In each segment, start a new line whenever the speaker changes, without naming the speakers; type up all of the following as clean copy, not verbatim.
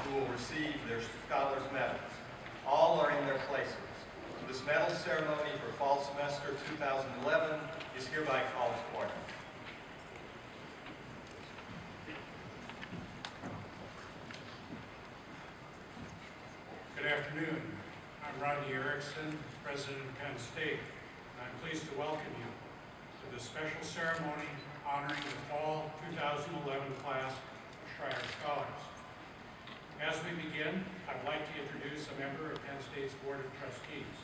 who will receive their Scholars Medals. All are in their places. This medal ceremony for fall semester 2011 is hereby called to order.
Good afternoon. I'm Rodney Erickson, President of Penn State, and I'm pleased to welcome you to the special ceremony honoring the fall 2011 class of Schreier Scholars. As we begin, I'd like to introduce a member of Penn State's Board of Trustees.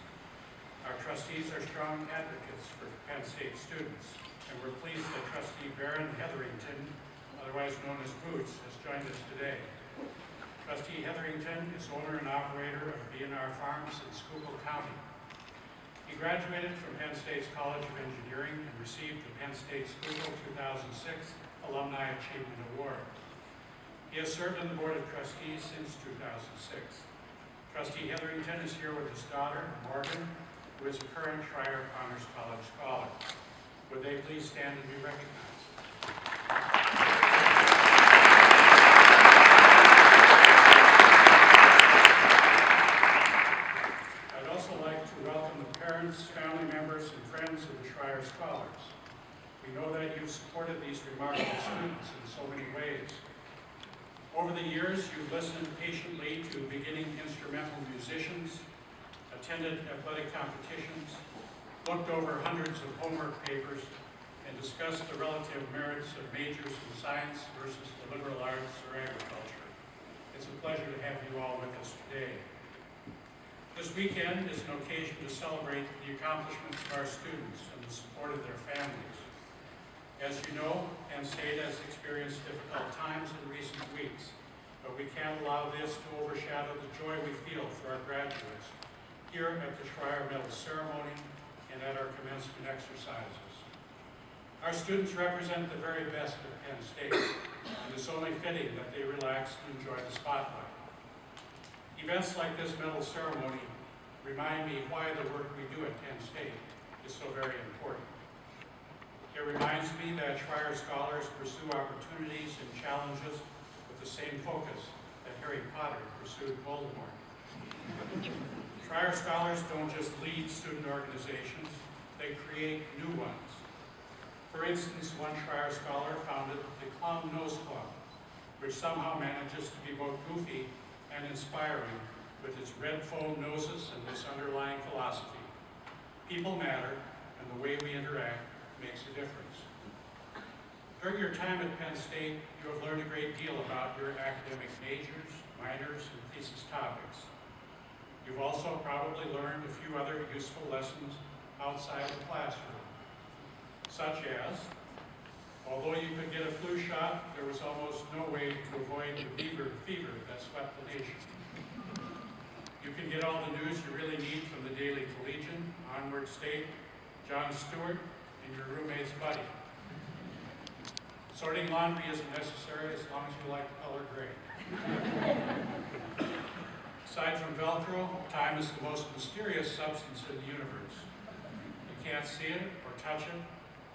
Our trustees are strong advocates for Penn State students, and we're pleased that Trustee Baron Hetherington, otherwise known as Boots, has joined us today. Trustee Hetherington is owner and operator of B&R Farms in Schuylkill County. He graduated from Penn State's College of Engineering and received the Penn State Schuylkill 2006 Alumni Achievement Award. He has served on the Board of Trustees since 2006. Trustee Hetherington is here with his daughter, Morgan, who is a current Schreier Honors College Scholar. Would they please stand and be recognized? I'd also like to welcome the parents, family members, and friends of the Schreier Scholars. We know that you've supported these remarkable students in so many ways. Over the years, you've listened patiently to beginning instrumental musicians, attended athletic competitions, looked over hundreds of homework papers, and discussed the relative merits of majors in science versus the liberal arts or agriculture. It's a pleasure to have you all with us today. This weekend is an occasion to celebrate the accomplishments of our students and the support of their families. As you know, Penn State has experienced difficult times in recent weeks, but we can't allow this to overshadow the joy we feel for our graduates here at the Schreier Medal Ceremony and at our commencement exercises. Our students represent the very best of Penn State, and it's only fitting that they relax and enjoy the spotlight. Events like this medal ceremony remind me why the work we do at Penn State is so very important. It reminds me that Schreier Scholars pursue opportunities and challenges with the same focus that Harry Potter pursued Voldemort. Schreier Scholars don't just lead student organizations, they create new ones. For instance, one Schreier Scholar founded the Clown Nose Club, which somehow manages to be both goofy and inspiring with its red foam noses and this underlying philosophy. People matter, and the way we interact makes a difference. During your time at Penn State, you have learned a great deal about your academic majors, minors, and thesis topics. You've also probably learned a few other useful lessons outside the classroom, such as, although you could get a flu shot, there was almost no way to avoid the fever that swept the nation. You can get all the news you really need from the Daily Collegian, Onward State, Jon Stewart, and your roommate's buddy. Sorting laundry isn't necessary as long as you like the color gray. Aside from Velcro, time is the most mysterious substance in the universe. You can't see it or touch it,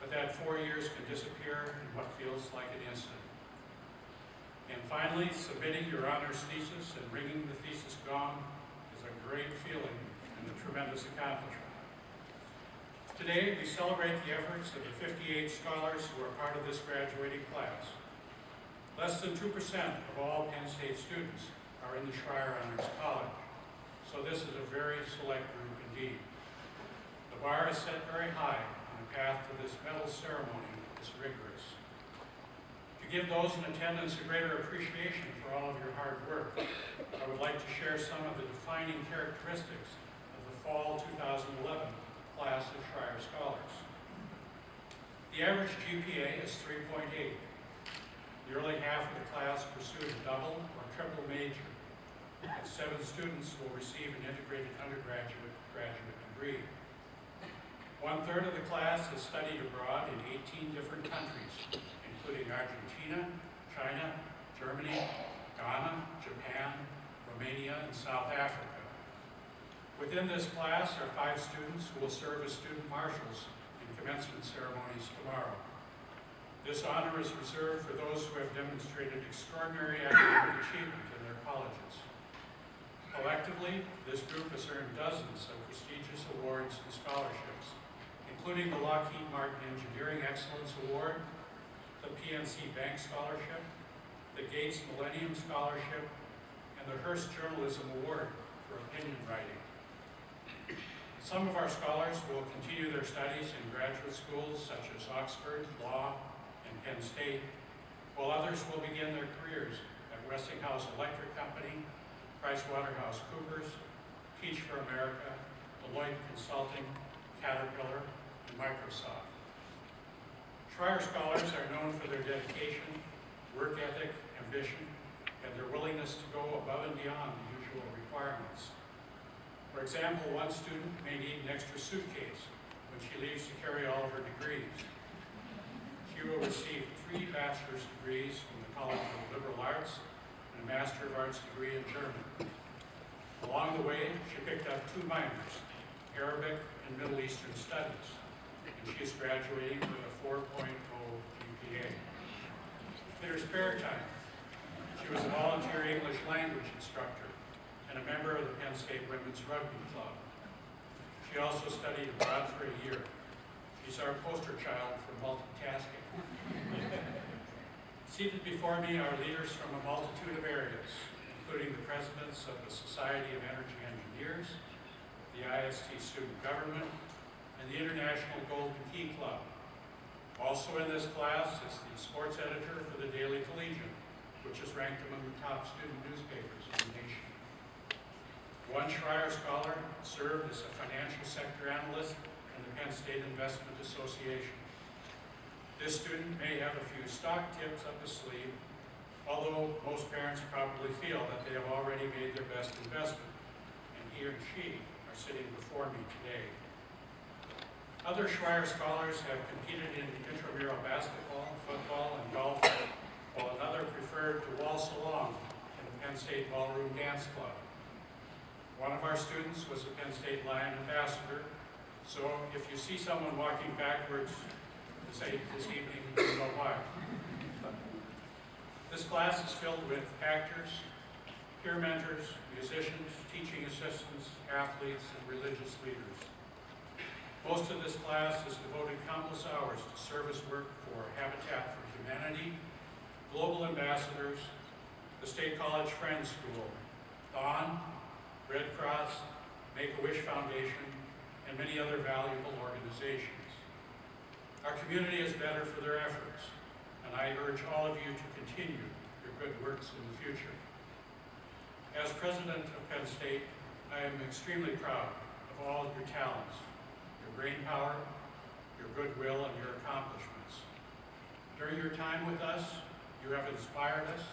but that 4 years can disappear in what feels like an instant. And finally, submitting your honors thesis and ringing the thesis gong is a great feeling and a tremendous accomplishment. Today, we celebrate the efforts of the 58 scholars who are part of this graduating class. Less than 2% of all Penn State students are in the Schreier Honors College, so this is a very select group indeed. The bar is set very high, and the path to this medal ceremony is rigorous. To give those in attendance a greater appreciation for all of your hard work, I would like to share some of the defining characteristics of the fall 2011 class of Schreier Scholars. The average GPA is 3.8. Nearly half of the class pursued a double or triple major, and 7 students will receive an integrated undergraduate graduate degree. 1/3 of the class has studied abroad in 18 different countries, including Argentina, China, Germany, Ghana, Japan, Romania, and South Africa. Within this class are 5 students who will serve as student marshals in commencement ceremonies tomorrow. This honor is reserved for those who have demonstrated extraordinary academic achievement in their colleges. Collectively, this group has earned dozens of prestigious awards and scholarships, including the Lockheed Martin Engineering Excellence Award, the PNC Bank Scholarship, the Gates Millennium Scholarship, and the Hearst Journalism Award for opinion writing. Some of our scholars will continue their studies in graduate schools such as Oxford, Law, and Penn State, while others will begin their careers at Westinghouse Electric Company, PricewaterhouseCoopers, Teach for America, Deloitte Consulting, Caterpillar, and Microsoft. Schreier Scholars are known for their dedication, work ethic, ambition, and their willingness to go above and beyond the usual requirements. For example, one student may need an extra suitcase when she leaves to carry all of her degrees. She will receive 3 bachelor's degrees from the College of Liberal Arts and a Master of Arts degree in German. Along the way, she picked up 2 minors, Arabic and Middle Eastern Studies, and she is graduating with a 4.0 GPA. In her spare time, she was a volunteer English language instructor and a member of the Penn State Women's Rugby Club. She also studied abroad for a year. She's our poster child for multitasking. Seated before me are leaders from a multitude of areas, including the presidents of the Society of Energy Engineers, the IST Student Government, and the International Golden Key Club. Also in this class is the sports editor for the Daily Collegian, which is ranked among the top student newspapers in the nation. One Schreier Scholar served as a financial sector analyst in the Penn State Investment Association. This student may have a few stock tips up his sleeve, although most parents probably feel that they have already made their best investment, and he or she are sitting before me today. Other Schreier Scholars have competed in intramural basketball, football, and golf, while another preferred to waltz along in the Penn State Ballroom Dance Club. One of our students was a Penn State Lion ambassador, so if you see someone walking backwards this evening, you know why. This class is filled with actors, peer mentors, musicians, teaching assistants, athletes, and religious leaders. Most of this class has devoted countless hours to service work for Habitat for Humanity, Global Ambassadors, the State College Friends School, Dawn, Red Cross, Make-A-Wish Foundation, and many other valuable organizations. Our community is better for their efforts, and I urge all of you to continue your good works in the future. As president of Penn State, I am extremely proud of all of your talents, your brainpower, your goodwill, and your accomplishments. During your time with us, you have inspired us,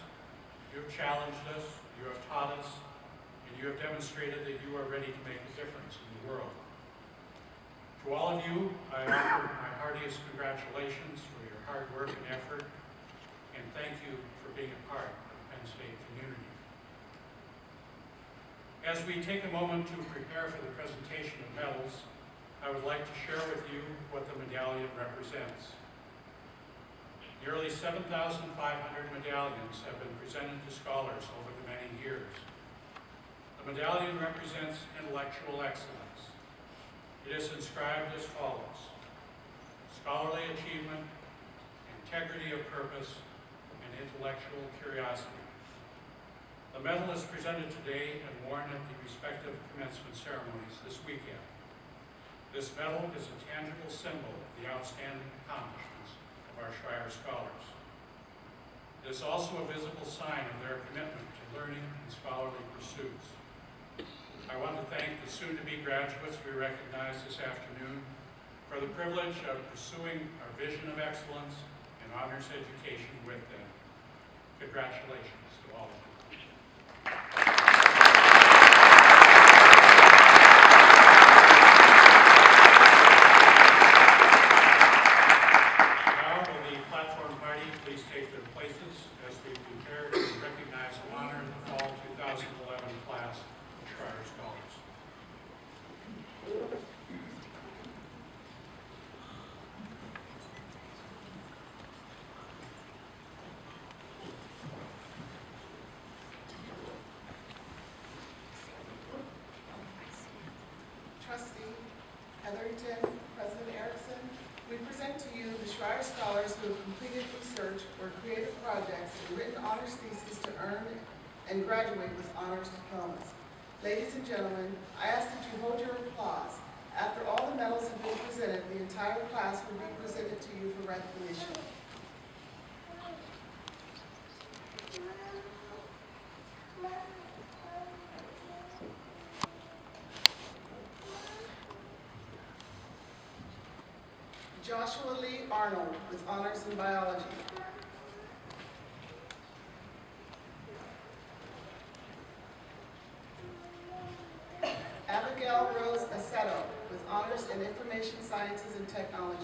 you have challenged us, you have taught us, and you have demonstrated that you are ready to make a difference in the world. To all of you, I offer my heartiest congratulations for your hard work and effort, and thank you for being a part of the Penn State community. As we take a moment to prepare for the presentation of medals, I would like to share with you what the medallion represents. Nearly 7,500 medallions have been presented to scholars over the many years. The medallion represents intellectual excellence. It is inscribed as follows: scholarly achievement, integrity of purpose, and intellectual curiosity. The medal is presented today and worn at the respective commencement ceremonies this weekend. This medal is a tangible symbol of the outstanding accomplishments of our Schreier Scholars. It is also a visible sign of their commitment to learning and scholarly pursuits. I want to thank the soon-to-be graduates we recognize this afternoon for the privilege of pursuing our vision of excellence and honors education with them. Congratulations to all of you. Now will the platform party please take their places as we prepare to recognize and honor the fall 2011 class of Schreier Scholars.
Trustee Hetherington, President Erickson, we present to you the Schreier Scholars who have completed research or creative projects and written honors theses to earn and graduate with honors diplomas. Ladies and gentlemen, I ask that you hold your applause. After all the medals have been presented, the entire class will be presented to you for recognition. Joshua Lee Arnold with honors in biology. Abigail Rose Aceto with honors in information sciences and technology.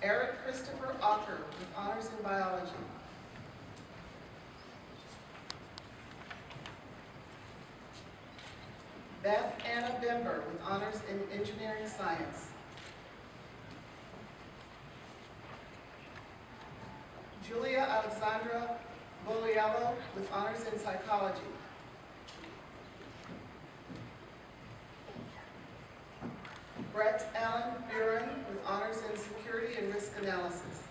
Eric Christopher Ocker with honors in biology. Beth Anna Bember with honors in engineering science. Julia Alexandra Boliello with honors in psychology. Brett Allen Buren with honors in security and risk analysis.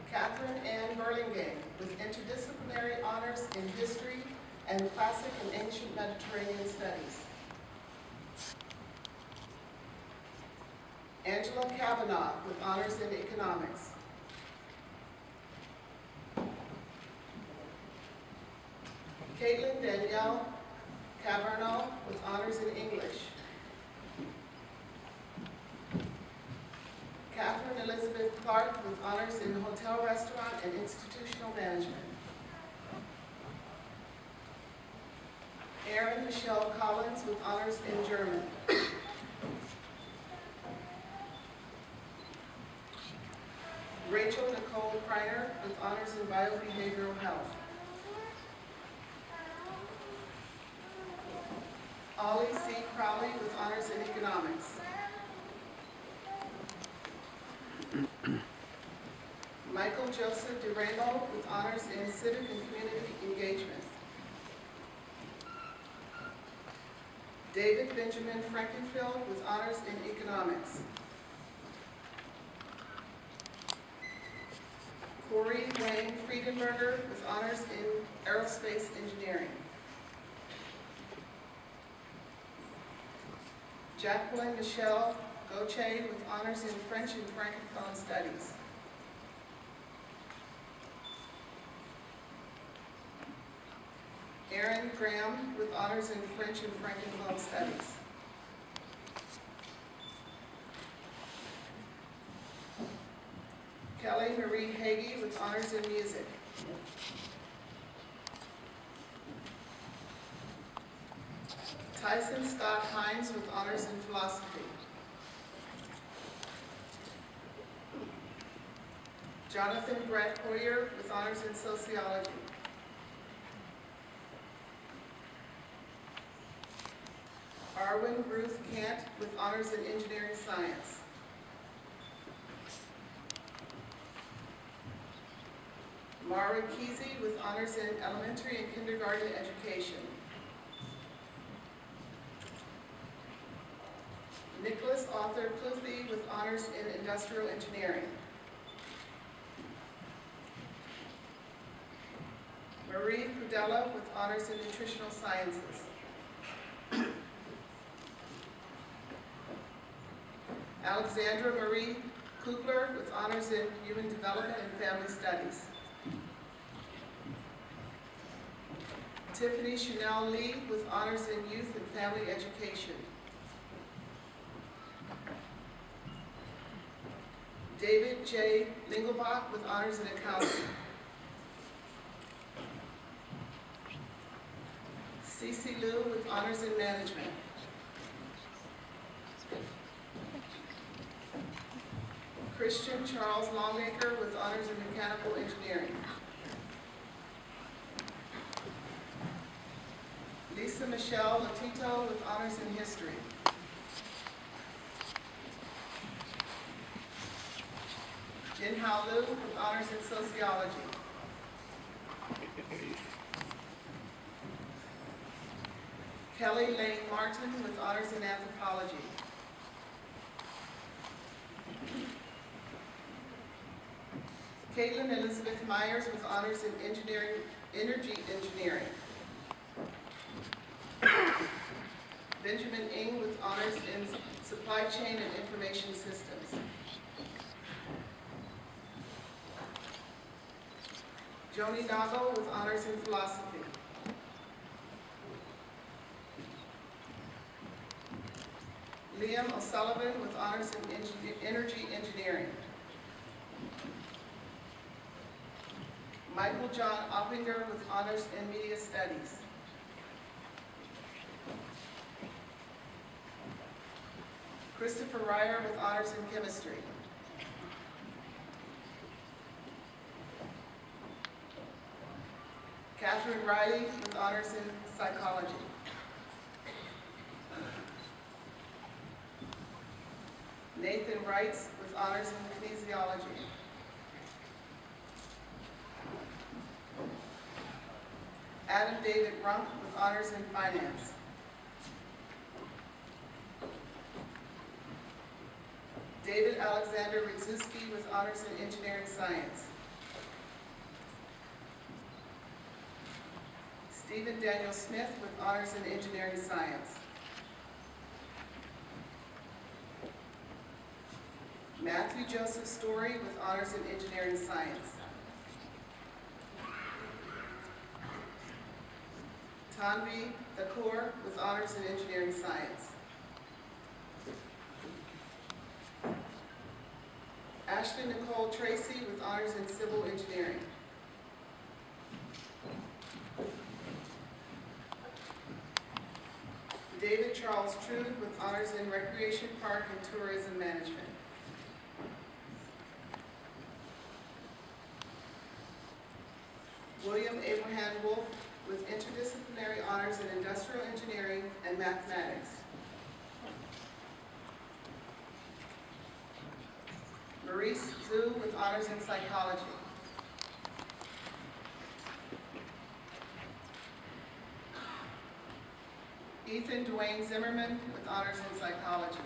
Catherine Ann Burlingame with interdisciplinary honors in history and classic and ancient Mediterranean studies. Angela Kavanaugh with honors in economics. Caitlin Danielle Caberno with honors in English. Catherine Elizabeth Clark with honors in hotel, restaurant, and institutional management. Erin Michelle Collins with honors in German. Rachel Nicole Kreiner with honors in biobehavioral health. Ollie C. Crowley with honors in economics. Michael Joseph DeRamo with honors in civic and community engagement. David Benjamin Frankenfield with honors in economics. Corey Wayne Friedenberger with honors in aerospace engineering. Jacqueline Michelle Gauthier with honors in French and Francophone studies. Aaron Graham with honors in French and Francophone studies. Kelly Marie Hagee with honors in music. Tyson Scott Hines with honors in philosophy. Jonathan Brett Hoyer with honors in sociology. Arwen Ruth Kant with honors in engineering science. Mara Kesey with honors in elementary and kindergarten education. Nicholas Arthur Cluthy with honors in industrial engineering. Marie Crudella with honors in nutritional sciences. Alexandra Marie Kugler with honors in human development and family studies. Tiffany Chanel Lee with honors in youth and family education. David J. Lingelbach with honors in accounting. Cece Liu with honors in management. Christian Charles Longacre with honors in mechanical engineering. Lisa Michelle Latito with honors in history. Jin Hao Lu with honors in sociology. Kelly Lane Martin with honors in anthropology. Caitlin Elizabeth Myers with honors in energy engineering. Benjamin Ng with honors in supply chain and information systems. Joni Nago with honors in philosophy. Liam O'Sullivan with honors in energy engineering. Michael John Oppinger with honors in media studies. Christopher Ryer with honors in chemistry. Catherine Riley with honors in psychology. Nathan Wrights with honors in kinesiology. Adam David Rump with honors in finance. David Alexander Ridzuski with honors in engineering science. Stephen Daniel Smith with honors in engineering science. Matthew Joseph Story with honors in engineering science. Tanvi Thakur with honors in engineering science. Ashley Nicole Tracy with honors in civil engineering. David Charles Trude with honors in recreation, park, and tourism management. William Abraham Wolf with interdisciplinary honors in industrial engineering and mathematics. Maurice Zhu with honors in psychology. Ethan Dwayne Zimmerman with honors in psychology.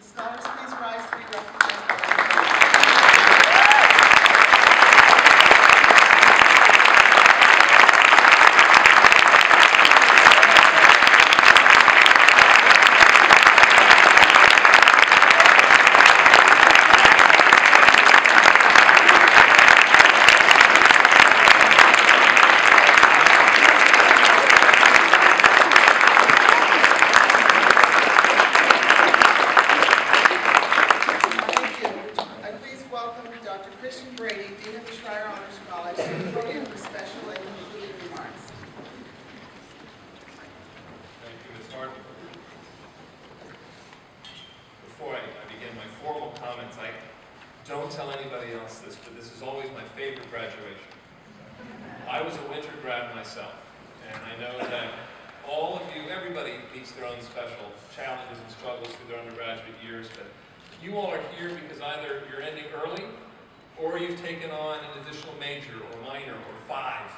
Scholars, please rise to be recognized.
Don't tell anybody else this, but this is always my favorite graduation. I was a winter grad myself, and I know that all of you, everybody meets their own special challenges and struggles through their undergraduate years, but you all are here because either you're ending early, or you've taken on an additional major, or minor, or 5,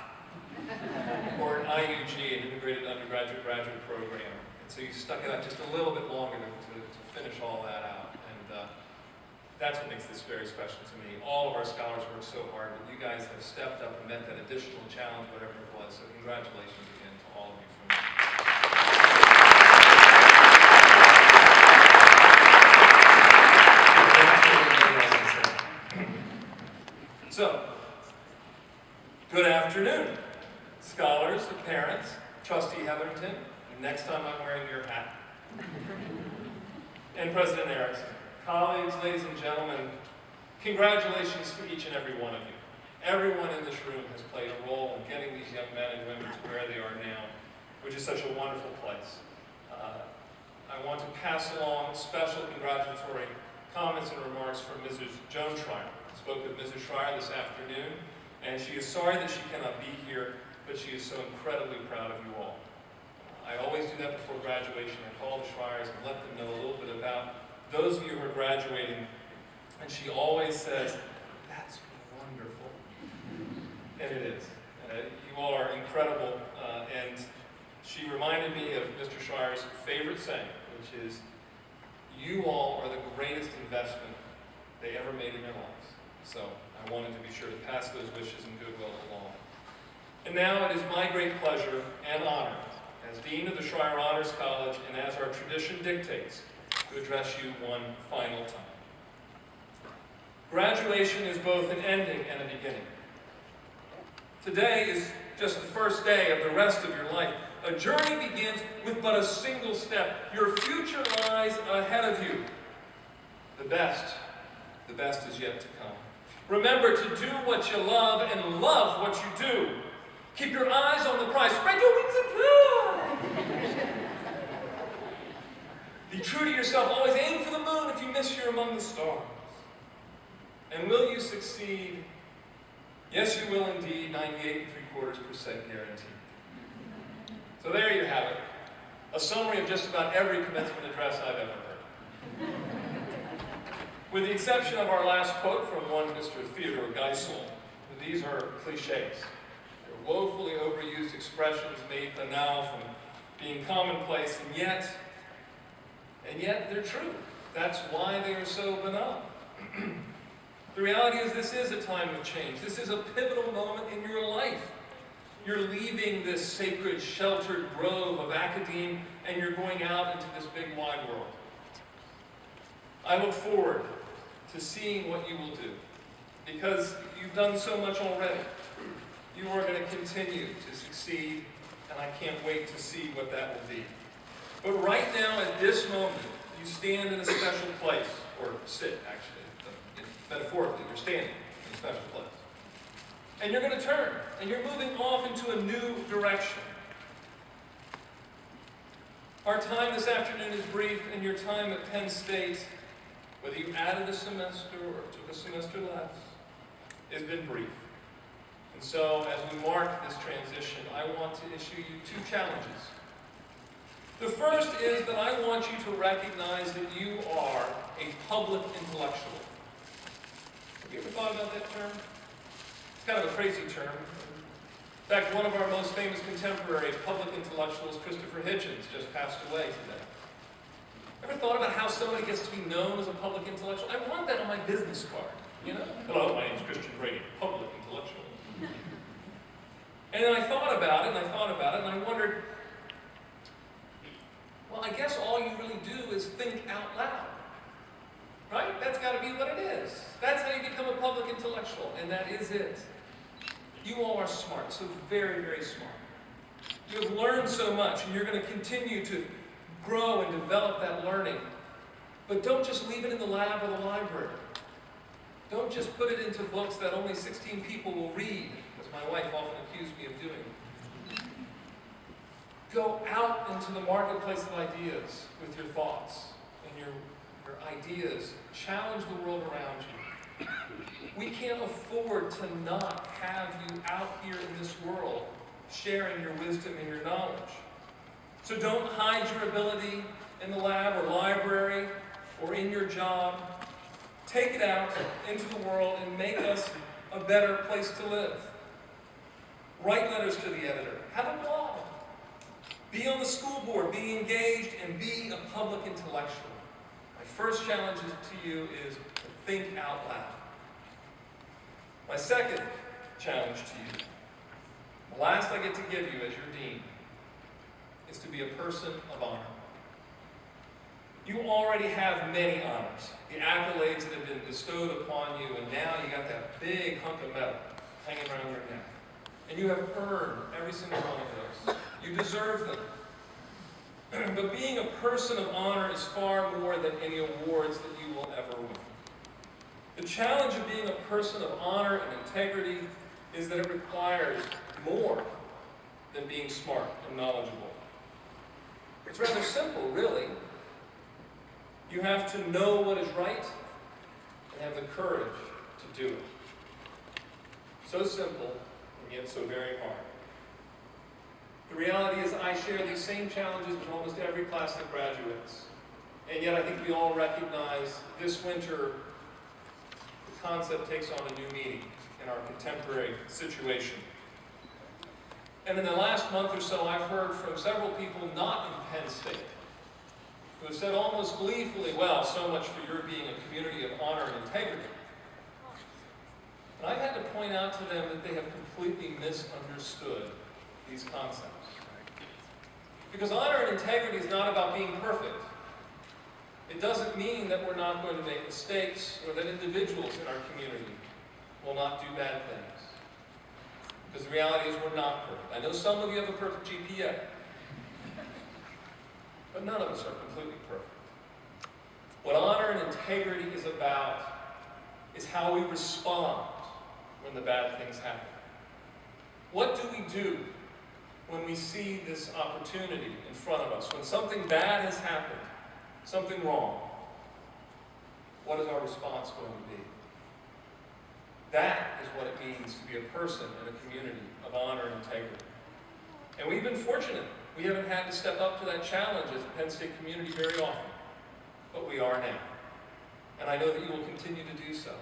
or an IUG, an integrated undergraduate graduate program. And so you stuck it out just a little bit longer to finish all that out. And that's what makes this very special to me. All of our scholars work so hard, but you guys have stepped up and met that additional challenge, whatever it was. So congratulations again to all of you from me. So, good afternoon, scholars and parents, Trustee Hetherington. Next time I'm wearing your hat. And President Erickson. Colleagues, ladies and gentlemen, Congratulations to each and every one of you. Everyone in this room has played a role in getting these young men and women to where they are now, which is such a wonderful place. I want to pass along special congratulatory comments and remarks from Mrs. Joan Schreier. I spoke with Mrs. Schreier this afternoon, and she is sorry that she cannot be here, but she is so incredibly proud of you all. I always do that before graduation. I call the Schreiers and let them know a little bit about those of you who are graduating, and she always says, "That's wonderful." And it is. You all are incredible, and she reminded me of Mr. Schreier's favorite saying, which is, "You all are the greatest investment they ever made in their lives." So I wanted to be sure to pass those wishes and goodwill along. And now it is my great pleasure and honor, as Dean of the Schreier Honors College and as our tradition dictates, to address you one final time. Graduation is both an ending and a beginning. Today is just the first day of the rest of your life. A journey begins with but a single step. Your future lies ahead of you. The best is yet to come. Remember to do what you love and love what you do. Keep your eyes on the prize. Spread your wings and fly. Be true to yourself. Always aim for the moon. If you miss, you're among the stars. And will you succeed? Yes, you will indeed. 98.75% guarantee. So there you have it. A summary of just about every commencement address I've ever heard. With the exception of our last quote from one Mr. Theodore Geisel, these are cliches. They're woefully overused expressions made banal from being commonplace, and yet they're true. That's why they are so banal. The reality is this is a time of change. This is a pivotal moment in your life. You're leaving this sacred, sheltered grove of academe, and you're going out into this big, wide world. I look forward to seeing what you will do, because you've done so much already. You are going to continue to succeed, and I can't wait to see what that will be. But right now, at this moment, you stand in a special place, or sit, actually. Metaphorically, you're standing in a special place. And you're going to turn, and you're moving off into a new direction. Our time this afternoon is brief, and your time at Penn State, whether you added a semester or took a semester less, has been brief. And so, as we mark this transition, I want to issue you two challenges. The first is that I want you to recognize that you are a public intellectual. Have you ever thought about that term? It's kind of a crazy term. In fact, one of our most famous contemporary public intellectuals, Christopher Hitchens, just passed away today. Ever thought about how somebody gets to be known as a public intellectual? I want that on my business card, you know? Hello, my name's Christian Brady, public intellectual. And then I thought about it, and I wondered, well, I guess all you really do is think out loud. Right? That's got to be what it is. That's how you become a public intellectual, and that is it. You all are smart, so very, very smart. You have learned so much, and you're going to continue to grow and develop that learning. But don't just leave it in the lab or the library. Don't just put it into books that only 16 people will read, as my wife often accused me of doing. Go out into the marketplace of ideas with your thoughts and your ideas. Challenge the world around you. We can't afford to not have you out here in this world sharing your wisdom and your knowledge. So don't hide your ability in the lab or library or in your job. Take it out into the world and make us a better place to live. Write letters to the editor. Have a blog. Be on the school board. Be engaged and be a public intellectual. My first challenge to you is to think out loud. My second challenge to you, the last I get to give you as your dean, is to be a person of honor. You already have many honors, the accolades that have been bestowed upon you, and now you got that big hunk of metal hanging around your neck. And you have earned every single one of those. You deserve them. But being a person of honor is far more than any awards that you will ever win. The challenge of being a person of honor and integrity is that it requires more than being smart and knowledgeable. It's rather simple, really. You have to know what is right and have the courage to do it. So simple, and yet so very hard. The reality is I share these same challenges with almost every class that graduates. And yet I think we all recognize this winter the concept takes on a new meaning in our contemporary situation. And in the last month or so, I've heard from several people not in Penn State who have said almost gleefully, well, so much for your being a community of honor and integrity. And I've had to point out to them that they have completely misunderstood these concepts. Because honor and integrity is not about being perfect. It doesn't mean that we're not going to make mistakes or that individuals in our community will not do bad things. Because the reality is we're not perfect. I know some of you have a perfect GPA. But none of us are completely perfect. What honor and integrity is about is how we respond when the bad things happen. What do we do when we see this opportunity in front of us? When something bad has happened, something wrong, what is our response going to be? That is what it means to be a person in a community of honor and integrity. And we've been fortunate. We haven't had to step up to that challenge as a Penn State community very often, but we are now. And I know that you will continue to do so.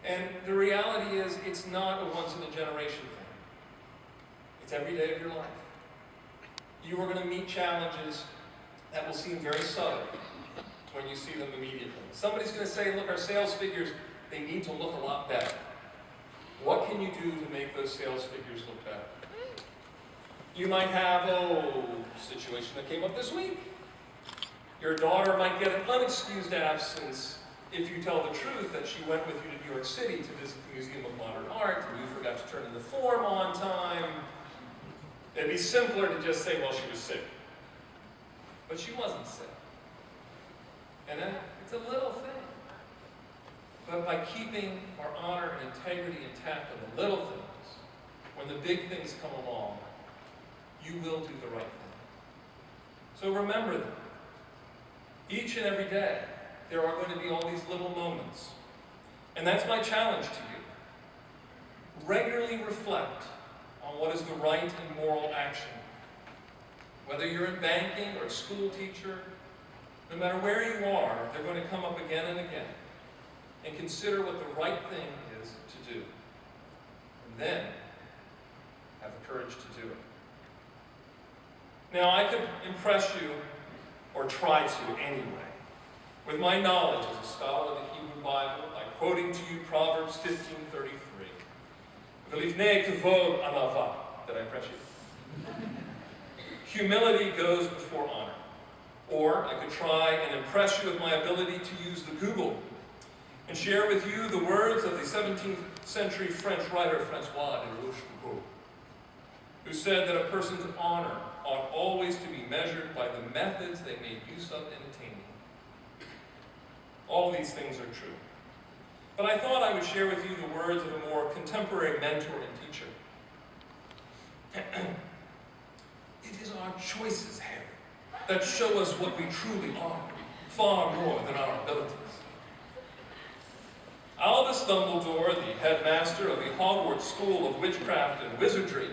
And the reality is, it's not a once-in-a-generation thing. It's every day of your life. You are going to meet challenges that will seem very subtle when you see them immediately. Somebody's going to say, look, our sales figures, they need to look a lot better. What can you do to make those sales figures look better? You might have, situation that came up this week. Your daughter might get an unexcused absence if you tell the truth that she went with you to New York City to visit the Museum of Modern Art and you forgot to turn in the form on time. It'd be simpler to just say, well, she was sick. But she wasn't sick. And it's a little thing. But by keeping our honor and integrity intact on the little things, when the big things come along, you will do the right thing. So remember that. Each and every day, there are going to be all these little moments. And that's my challenge to you. Regularly reflect on what is the right and moral action. Whether you're in banking or a school teacher, no matter where you are, they're going to come up again and again. And consider what the right thing is to do. And then, have the courage to do it. Now, I could impress you, or try to anyway, with my knowledge as a scholar of the Hebrew Bible by quoting to you Proverbs 15:33. V'lifnei kavod anava. Did I impress you? Humility goes before honor. Or I could try and impress you with my ability to use the Google and share with you the words of the 17th century French writer François de Rochefoucauld, who said that a person's honor ought always to be measured by the methods they made use of in attaining. All these things are true. But I thought I would share with you the words of a more contemporary mentor and teacher. It is our choices, Harry, that show us what we truly are, far more than our abilities. Albus Dumbledore, the headmaster of the Hogwarts School of Witchcraft and Wizardry,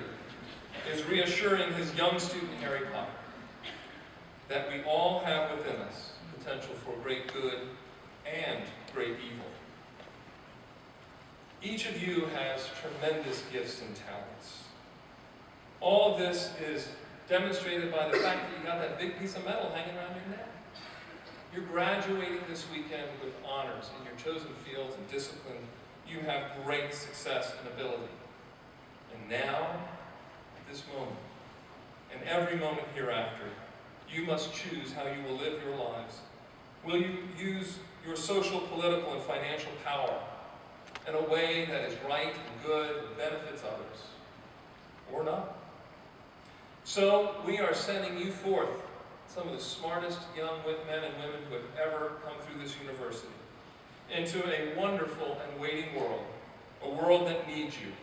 is reassuring his young student, Harry Potter, that we all have within us potential for great good and great evil. Each of you has tremendous gifts and talents. All of this is demonstrated by the fact that you got that big piece of metal hanging around your neck. You're graduating this weekend with honors in your chosen fields and discipline. You have great success and ability. And now, at this moment, and every moment hereafter, you must choose how you will live your lives. Will you use your social, political, and financial power in a way that is right and good and benefits others, or not? So we are sending you forth, some of the smartest young men and women who have ever come through this university. into a wonderful and waiting world, a world that needs you,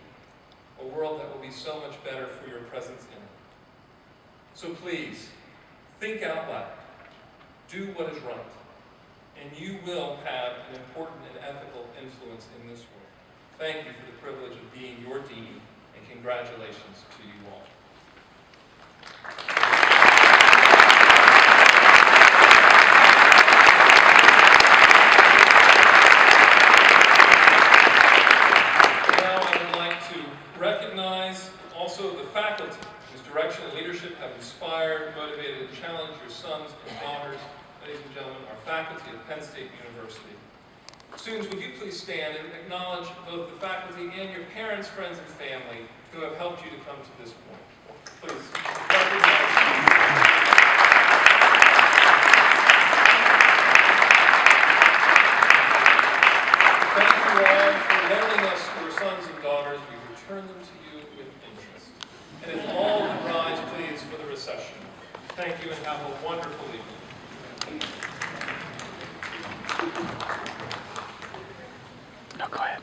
a world that will be so much better for your presence in it. So please, think out loud, do what is right, and you will have an important and ethical influence in this world. Thank you for the privilege of being your dean, and congratulations to you all. Now I would like to recognize also the faculty whose direction and leadership have inspired, motivated, and challenged your sons and daughters. Ladies and gentlemen, our faculty at Penn State University. Students, would you please stand and acknowledge both the faculty and your parents, friends, and family who have helped you to come to this point. Please recognize them. Thank you all for lending us your sons and daughters. We return them to you with interest. And if all would rise, please, for the recession. Thank you and have a wonderful evening.
No, go ahead.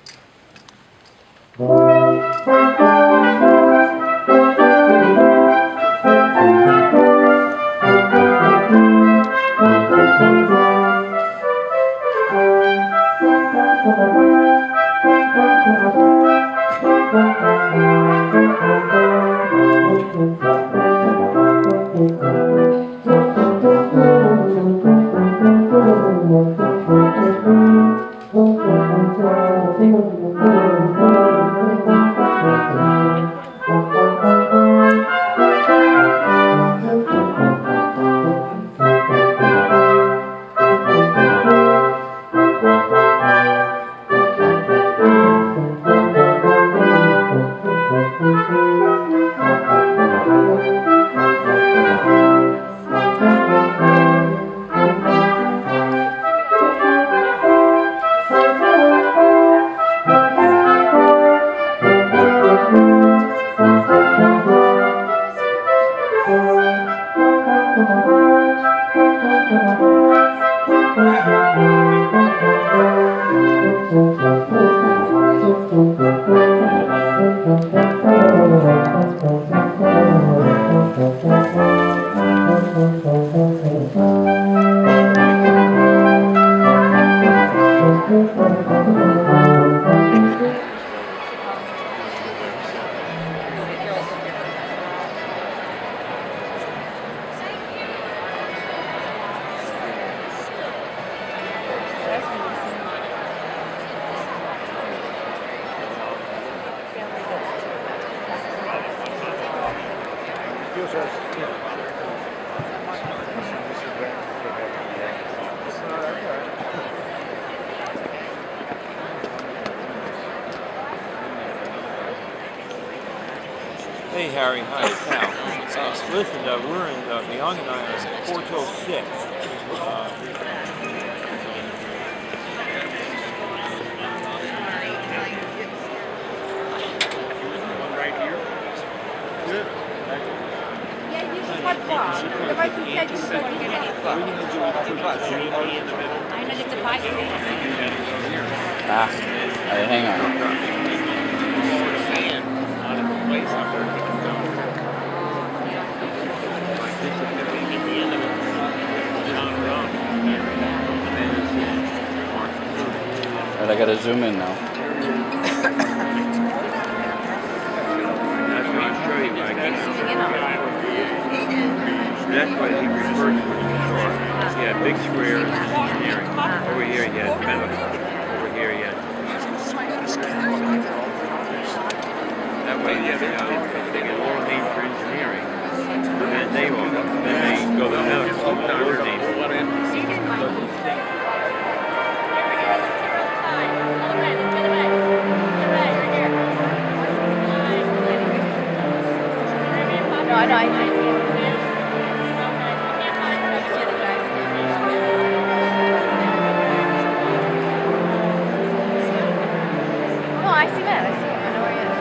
Hey Harry, hi, it's Hal. Listen, we're in, Myung and I are in 406. Right here? Good.
Yeah, you should have bus. Otherwise you said you weren't going to get any bus. I know it's a bike.
Hang on. Alright, I gotta zoom in now.
That's what he referred to as short. He had big squares in engineering. Over here he had medical. Over here he had. That way they get all named for engineering. And then they go to medical school and other names.
No, I know. I see it. No, I see Matt. I see him. I know where he is.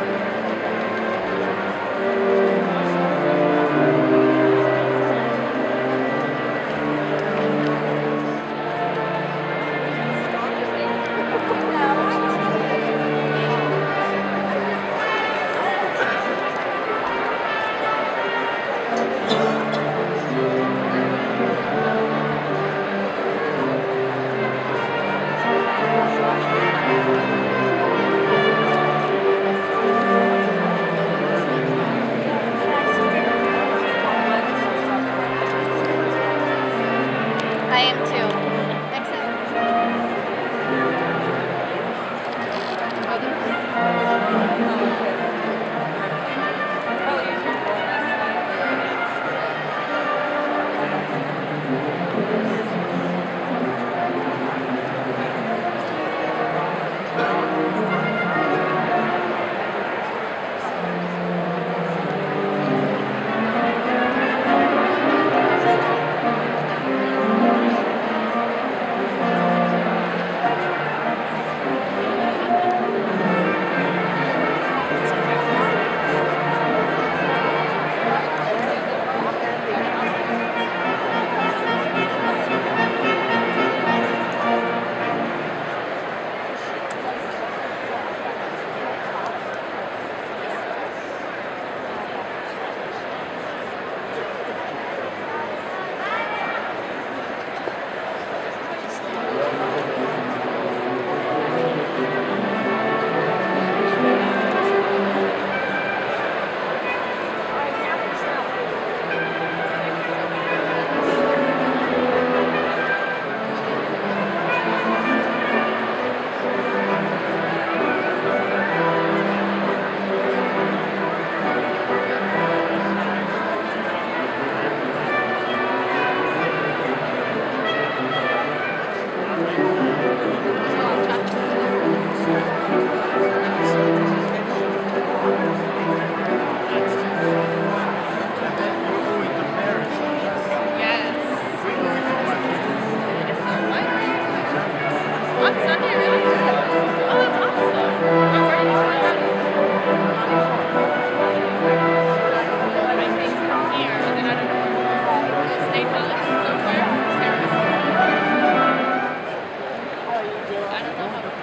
On Sunday, really? Oh, that's awesome. Where are you from? I think from here, and then I don't know. State College somewhere? Paris. I don't know how to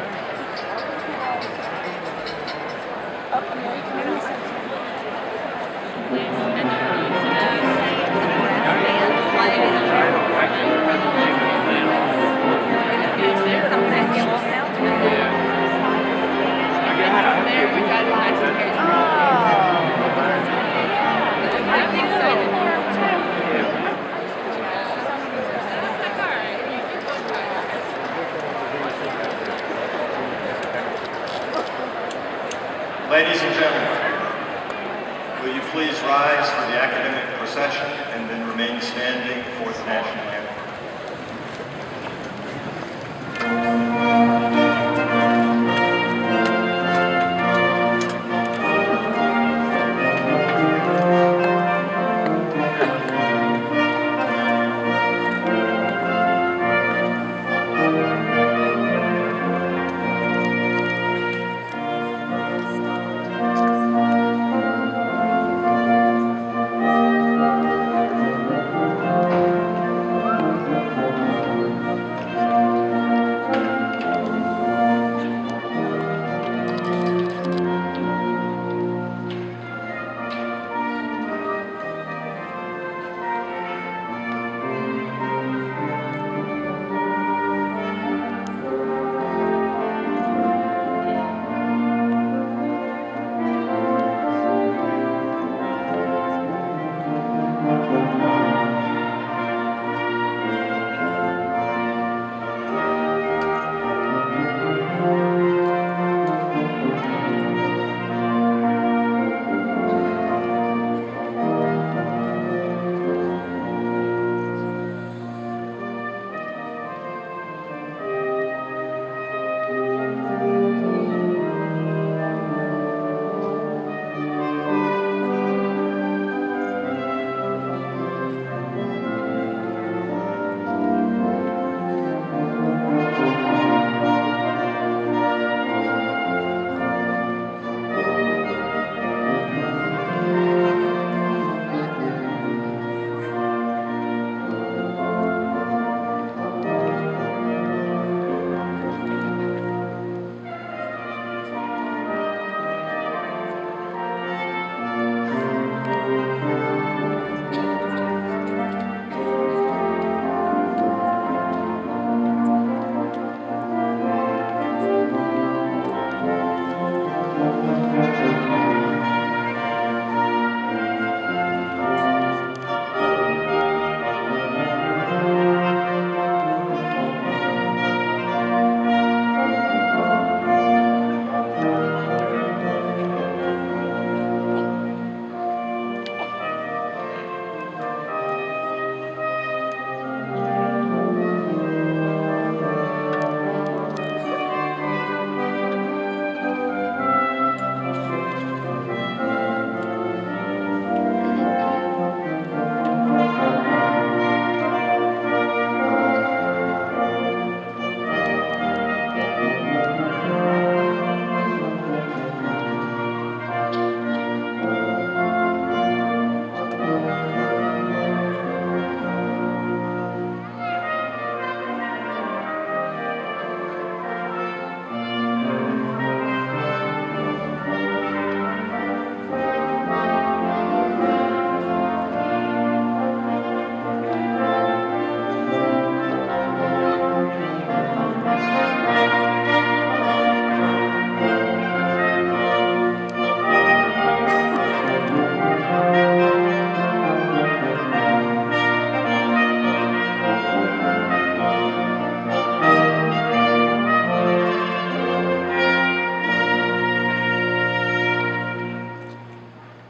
Ladies and gentlemen, will you please rise for the academic procession and then remain standing for the national anthem?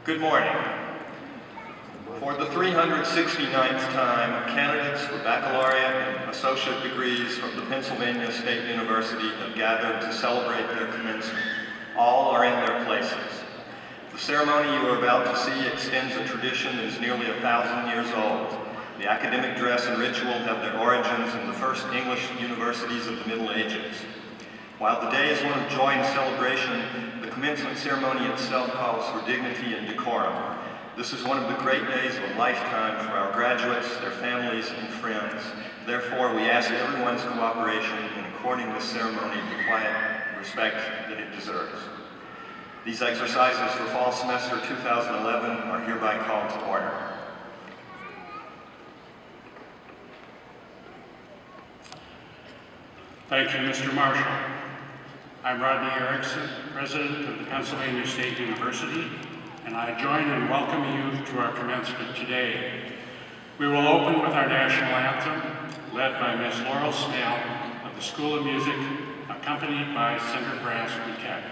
Good morning. For the 369th time, candidates for baccalaureate and associate degrees from the Pennsylvania State University have gathered to celebrate their commencement. All are in their places. The ceremony you are about to see extends a tradition that is nearly 1,000 years old. The academic dress and ritual have their origins in the first English universities of the Middle Ages. While the day is one of joy and celebration, the commencement ceremony itself calls for dignity and decorum. This is one of the great days of a lifetime for our graduates, their families, and friends. Therefore, we ask everyone's cooperation in according this ceremony the quiet respect that it deserves. These exercises for fall semester 2011 are hereby called to order.
Thank you, Mr. Marshall. I'm Rodney Erickson, President of the Pennsylvania State University, and I join in welcoming you to our commencement today. We will open with our national anthem, led by Ms. Laurel Snell of the School of Music, accompanied by Center Brass Quintet.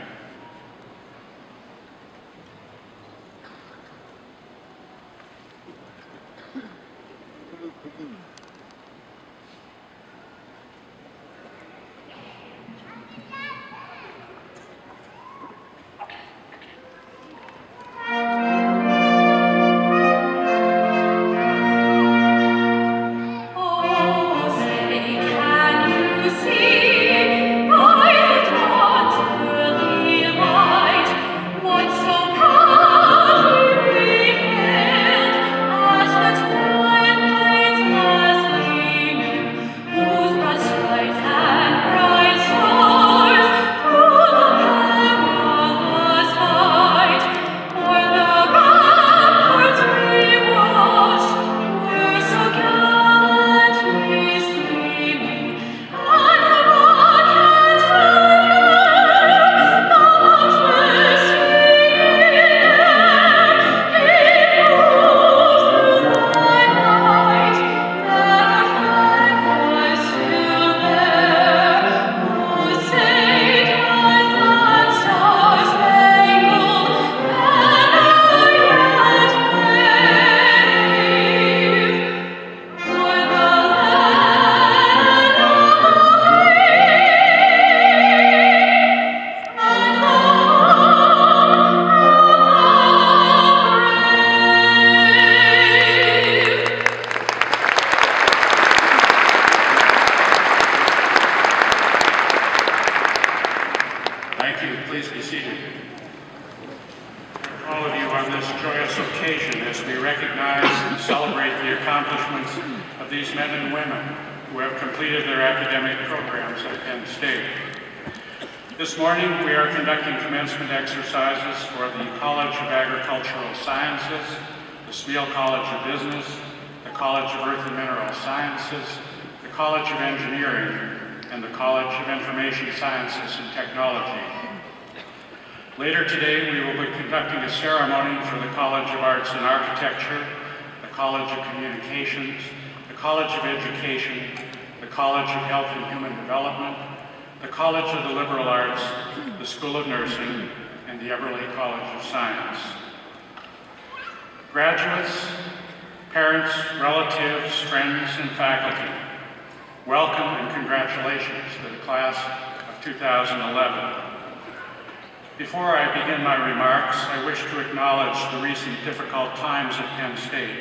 This morning, we are conducting commencement exercises for the College of Agricultural Sciences, the Smeal College of Business, the College of Earth and Mineral Sciences, the College of Engineering, and the College of Information Sciences and Technology. Later today, we will be conducting a ceremony for the College of Arts and Architecture, the College of Communications, the College of Education, the College of Health and Human Development, the College of the Liberal Arts, the School of Nursing, and the Eberly College of Science. Graduates, parents, relatives, friends, and faculty, welcome and congratulations to the class of 2011. Before I begin my remarks, I wish to acknowledge the recent difficult times at Penn State.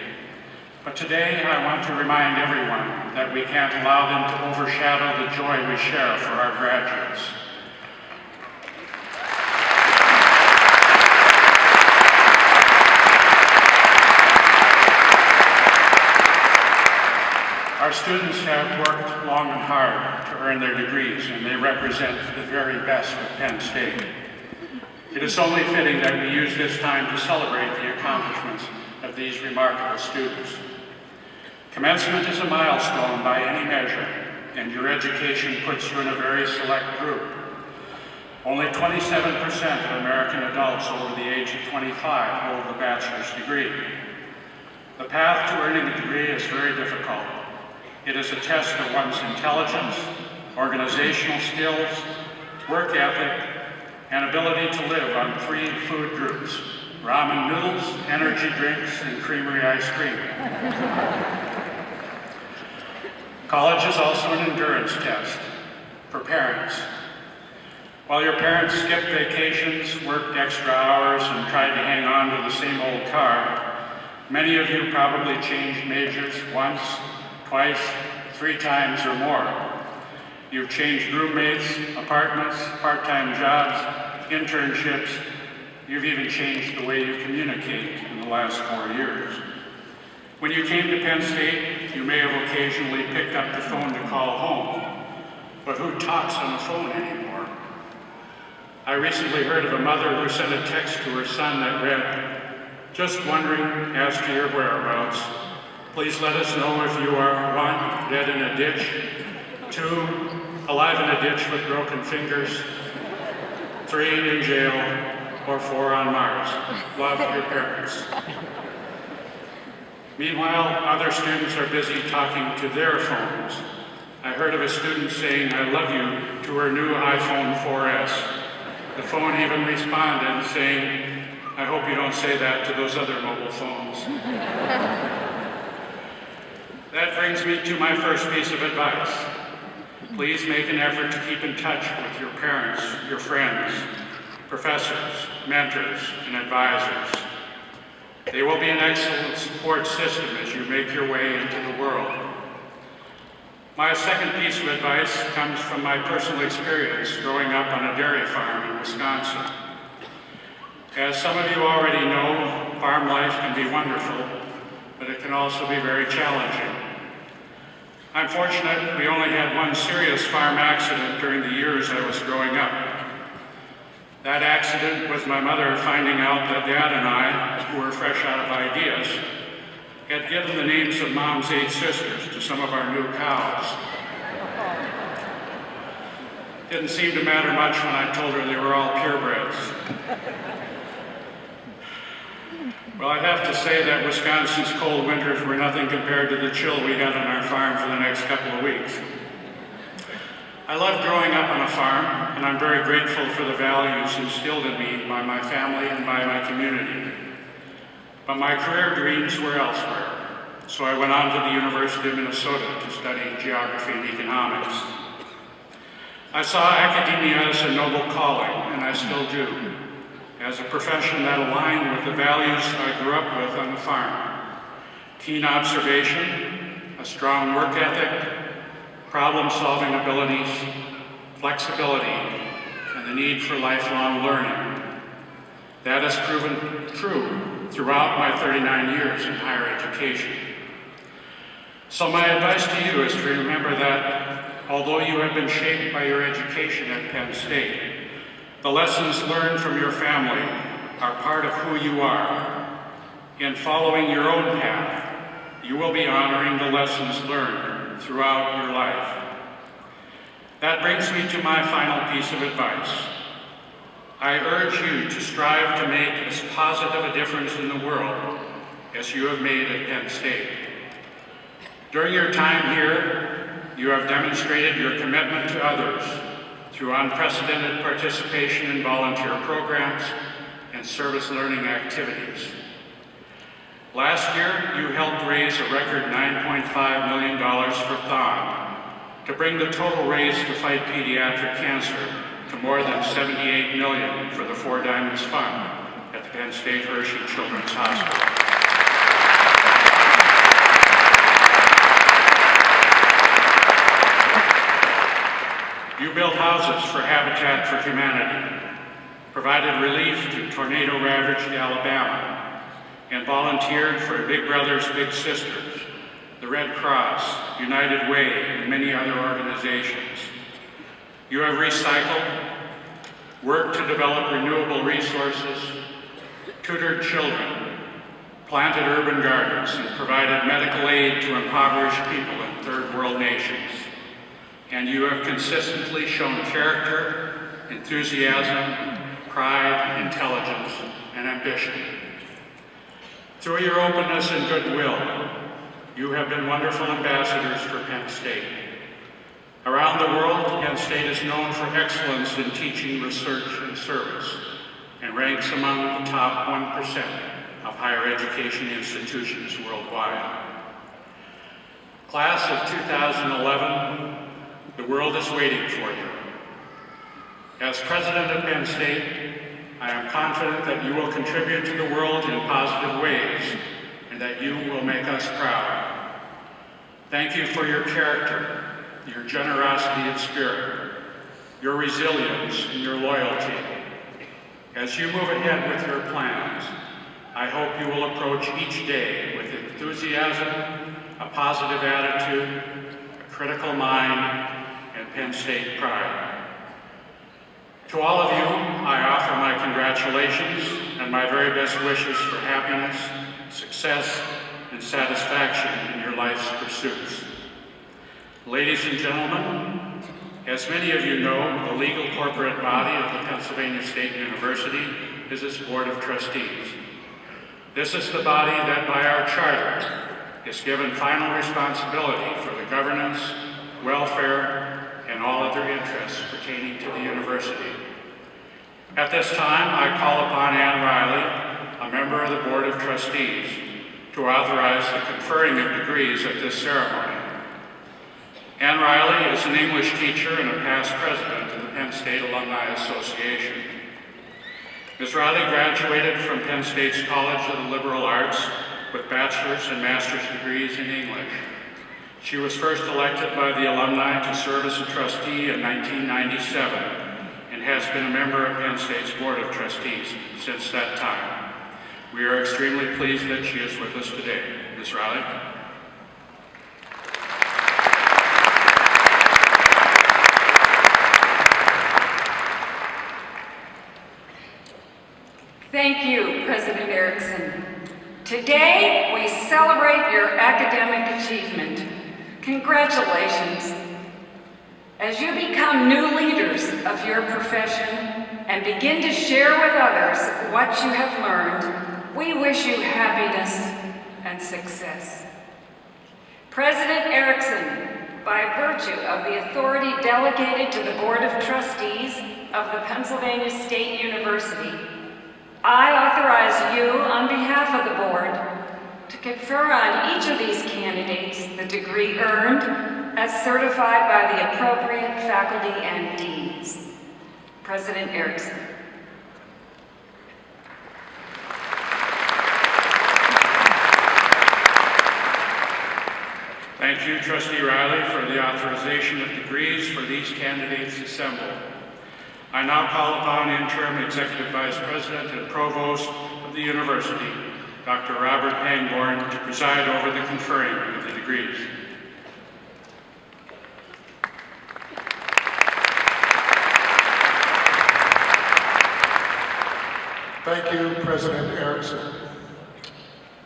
But today, I want to remind everyone that we can't allow them to overshadow the joy we share for our graduates. Our students have worked long and hard to earn their degrees, and they represent the very best of Penn State. It is only fitting that we use this time to celebrate the accomplishments of these remarkable students. Commencement is a milestone by any measure, and your education puts you in a very select group. Only 27% of American adults over the age of 25 hold a bachelor's degree. The path to earning a degree is very difficult. It is a test of one's intelligence, organizational skills, work ethic, and ability to live on 3 food groups: ramen noodles, energy drinks, and creamery ice cream. College is also an endurance test for parents. While your parents skipped vacations, worked extra hours, and tried to hang on to the same old car, Many of you probably changed majors once, twice, 3 times or more. You've changed roommates, apartments, part-time jobs, internships. You've even changed the way you communicate in the last 4 years. When you came to Penn State, you may have occasionally picked up the phone to call home, but who talks on the phone anymore? I recently heard of a mother who sent a text to her son that read, "Just wondering as to your whereabouts. Please let us know if you are 1, dead in a ditch, 2, alive in a ditch with broken fingers, 3, in jail, or 4, on Mars. Love, your parents." Meanwhile, other students are busy talking to their phones. I heard of a student saying, "I love you," to her new iPhone 4S. The phone even responded saying, "I hope you don't say that to those other mobile phones." That brings me to my first piece of advice. Please make an effort to keep in touch with your parents, your friends, professors, mentors, and advisors. They will be an excellent support system as you make your way into the world. My second piece of advice comes from my personal experience growing up on a dairy farm in Wisconsin. As some of you already know, farm life can be wonderful, but it can also be very challenging. I'm fortunate we only had one serious farm accident during the years I was growing up. That accident was my mother finding out that Dad and I, who were fresh out of ideas, had given the names of Mom's 8 sisters to some of our new cows. Didn't seem to matter much when I told her they were all purebreds. Well, I have to say that Wisconsin's cold winters were nothing compared to the chill we had on our farm for the next couple of weeks. I loved growing up on a farm, and I'm very grateful for the values instilled in me by my family and by my community. But my career dreams were elsewhere, so I went on to the University of Minnesota to study geography and economics. I saw academia as a noble calling, and I still do, as a profession that aligned with the values I grew up with on the farm. Keen observation, a strong work ethic, problem-solving abilities, flexibility, and the need for lifelong learning. That has proven true throughout my 39 years in higher education. So my advice to you is to remember that although you have been shaped by your education at Penn State, the lessons learned from your family are part of who you are. In following your own path, you will be honoring the lessons learned throughout your life. That brings me to my final piece of advice. I urge you to strive to make as positive a difference in the world as you have made at Penn State. During your time here, you have demonstrated your commitment to others through unprecedented participation in volunteer programs and service learning activities. Last year, you helped raise a record $9.5 million for Thon to bring the total raised to fight pediatric cancer to more than $78 million for the 4 Diamonds Fund at the Penn State Hershey Children's Hospital. You built houses for Habitat for Humanity, provided relief to tornado-ravaged Alabama, and volunteered for Big Brothers Big Sisters, the Red Cross, United Way, and many other organizations. You have recycled, worked to develop renewable resources, tutored children, planted urban gardens, and provided medical aid to impoverished people in third world nations. And you have consistently shown character, enthusiasm, pride, intelligence, and ambition. Through your openness and goodwill, you have been wonderful ambassadors for Penn State. Around the world, Penn State is known for excellence in teaching, research, and service, and ranks among the top 1% of higher education institutions worldwide. Class of 2011, the world is waiting for you. As president of Penn State, I am confident that you will contribute to the world in positive ways and and that you will make us proud. Thank you for your character, your generosity and spirit, your resilience and your loyalty. As you move ahead with your plans, I hope you will approach each day with enthusiasm, a positive attitude, a critical mind, and Penn State pride. To all of you, I offer my congratulations and my very best wishes for happiness, success, and satisfaction in your life's pursuits. Ladies and gentlemen, as many of you know, the legal corporate body of the Pennsylvania State University is its Board of Trustees. This is the body that by our charter is given final responsibility for the governance, welfare, and all other interests pertaining to the university. At this time, I call upon Ann Riley, a member of the Board of Trustees, to authorize the conferring of degrees at this ceremony. Ann Riley is an English teacher and a past president of the Penn State Alumni Association. Ms. Riley graduated from Penn State's College of the Liberal Arts with bachelor's and master's degrees in English. She was first elected by the alumni to serve as a trustee in 1997 and has been a member of Penn State's Board of Trustees since that time. We are extremely pleased that she is with us today. Ms. Riley.
Thank you, President Erickson. Today, we celebrate your academic achievement. Congratulations. As you become new leaders of your profession and begin to share with others what you have learned, we wish you happiness and success. President Erickson, by virtue of the authority delegated to the Board of Trustees of the Pennsylvania State University, I authorize you, on behalf of the board, to confer on each of these candidates the degree earned as certified by the appropriate faculty and deans. President Erickson.
Thank you, Trustee Riley, for the authorization of degrees for these candidates assembled. I now call upon Interim Executive Vice President and Provost of the University, Dr. Robert Pangborn, to preside over the conferring of the degrees.
Thank you, President Erickson.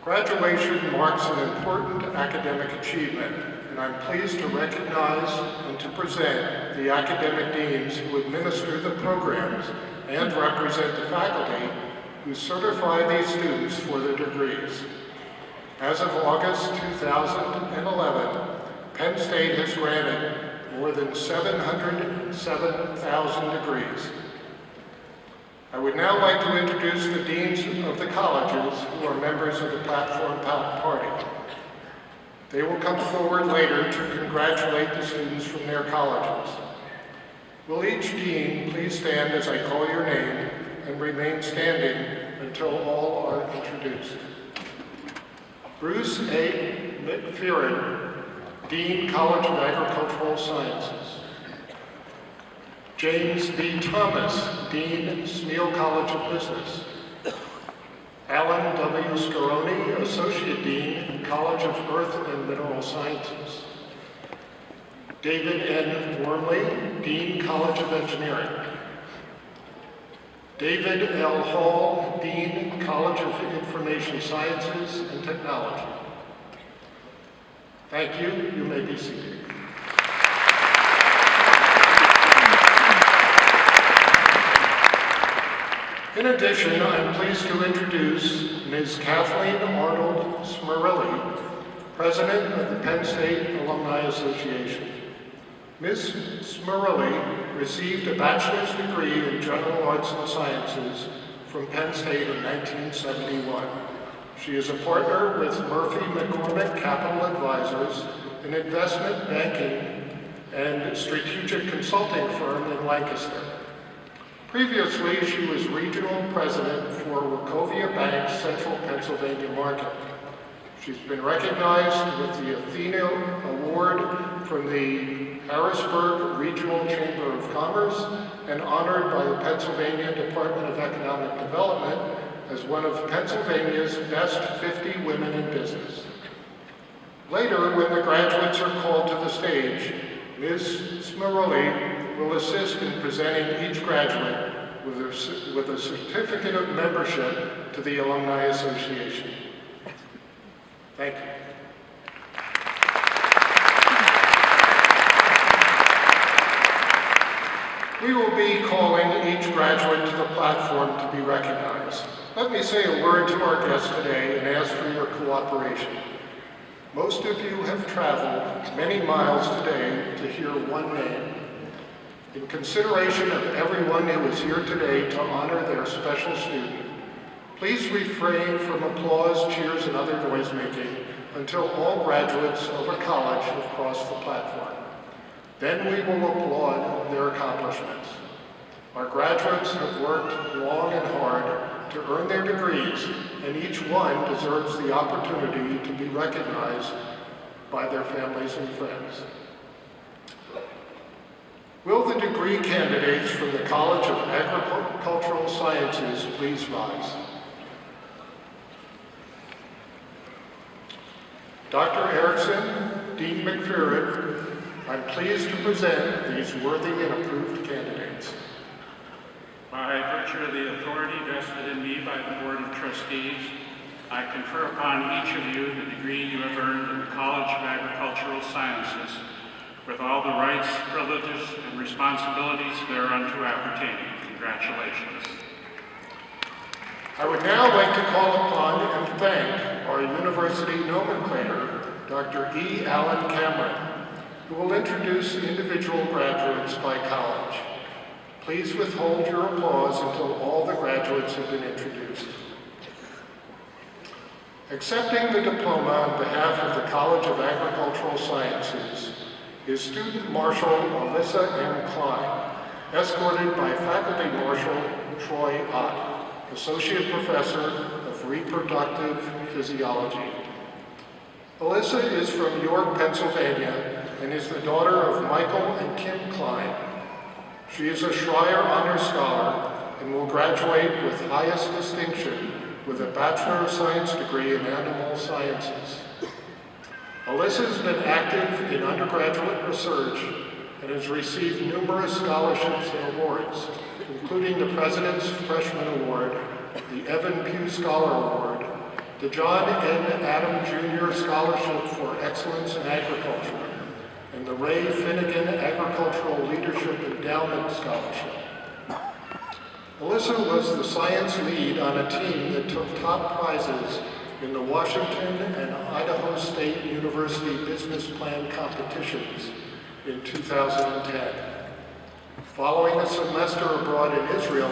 Graduation marks an important academic achievement, and I'm pleased to recognize and to present the academic deans who administer the programs and represent the faculty who certify these students for their degrees. As of August 2011, Penn State has granted more than 707,000 degrees. I would now like to introduce the deans of the colleges who are members of the Platform Party. They will come forward later to congratulate the students from their colleges. Will each dean please stand as I call your name and remain standing until all are introduced. Bruce A. McPherron, Dean, College of Agricultural Sciences. James B. Thomas, Dean, Smeal College of Business. Alan W. Scaroni, Associate Dean, College of Earth and Mineral Sciences. David N. Wormley, Dean, College of Engineering. David L. Hall, Dean, College of Information Sciences and Technology. Thank you. You may be seated. In addition, I'm pleased to introduce Ms. Kathleen Arnold Smerilli, President of the Penn State Alumni Association. Ms. Smerilli received a bachelor's degree in General Arts and Sciences from Penn State in 1971. She is a partner with Murphy McCormick Capital Advisors, an investment banking and strategic consulting firm in Lancaster. Previously, she was regional president for Wachovia Bank's Central Pennsylvania market. She's been recognized with the Athena Award from the Harrisburg Regional Chamber of Commerce and honored by the Pennsylvania Department of Economic Development as one of Pennsylvania's best 50 women in business. Later, when the graduates are called to the stage, Ms. Smiroli will assist in presenting each graduate with a certificate of membership to the Alumni Association. Thank you. We will be calling each graduate to the platform to be recognized. Let me say a word to our guests today and ask for your cooperation. Most of you have traveled many miles today to hear one name. In consideration of everyone who is here today to honor their special student, please refrain from applause, cheers, and other noise-making until all graduates of a college have crossed the platform. Then we will applaud their accomplishments. Our graduates have worked long and hard to earn their degrees, and each one deserves the opportunity to be recognized by their families and friends. Will the degree candidates from the College of Agricultural Sciences please rise? Dr. Erickson, Dean McPherson, I'm pleased to present these worthy and approved candidates.
By virtue of the authority vested in me by the Board of Trustees, I confer upon each of you the degree you have earned in the College of Agricultural Sciences with all the rights, privileges, and responsibilities thereunto appertaining. Congratulations.
I would now like to call upon and thank our university nomenclator, Dr. E. Allen Cameron, who will introduce individual graduates by college. Please withhold your applause until all the graduates have been introduced. Accepting the diploma on behalf of the College of Agricultural Sciences is Student Marshal Alyssa M. Klein, escorted by Faculty Marshal Troy Ott, Associate Professor of Reproductive Physiology. Alyssa is from York, Pennsylvania, and is the daughter of Michael and Kim Klein. She is a Schreyer Honor Scholar and will graduate with highest distinction with a Bachelor of Science degree in Animal Sciences. Alyssa has been active in undergraduate research and has received numerous scholarships and awards, including the President's Freshman Award, the Evan Pugh Scholar Award, the John N. Adam Jr. Scholarship for Excellence in Agriculture, and the Ray Finnegan Agricultural Leadership Endowment Scholarship. Alyssa was the science lead on a team that took top prizes in the Washington and Idaho State University Business Plan competitions in 2010. Following a semester abroad in Israel,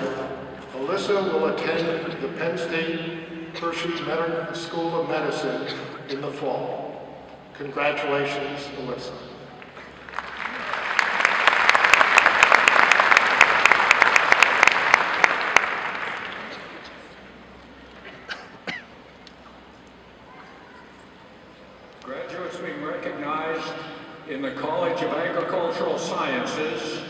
Alyssa will attend the Penn State Hershey School of Medicine in the fall. Congratulations, Alyssa.
Graduates being recognized in the College of Agricultural Sciences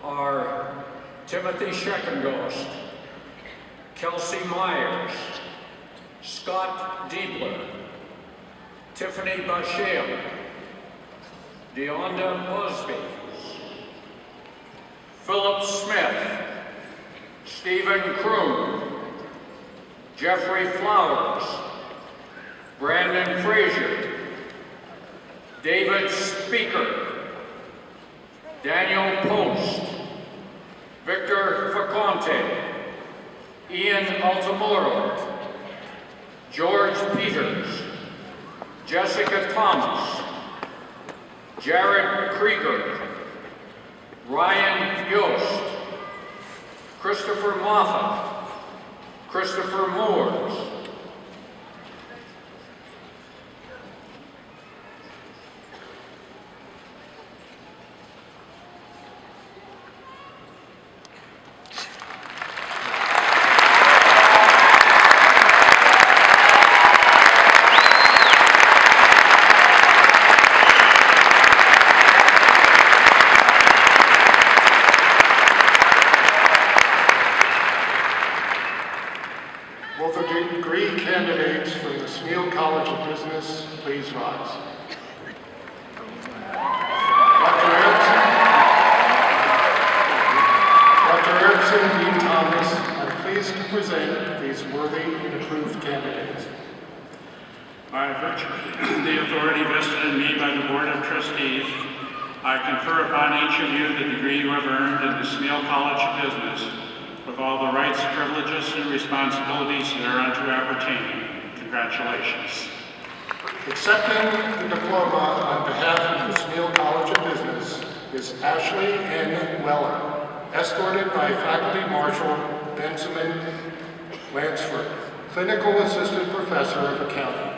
are Timothy Scheckengost, Kelsey Myers, Scott Diebler, Tiffany Basham, Deonda Busby, Philip Smith, Stephen Kroon, Jeffrey Flowers, Brandon Frazier, David Speaker, Daniel Post, Victor Faconte, Ian Altamoro, George Peters, Jessica Thomas, Jared Krieger, Ryan Yost, Christopher Moffat, Christopher Moores,
please rise. Dr. Erickson, Dean Thomas, I'm pleased to present these worthy and approved candidates.
By virtue of the authority vested in me by the Board of Trustees, I confer upon each of you the degree you have earned in the Smeal College of Business, with all the rights, privileges, and responsibilities thereunto appertaining. Congratulations.
Accepting the diploma on behalf of the Smeal College of Business is Ashley N. Weller, escorted by Faculty Marshal Benjamin Lansford, Clinical Assistant Professor of Accounting.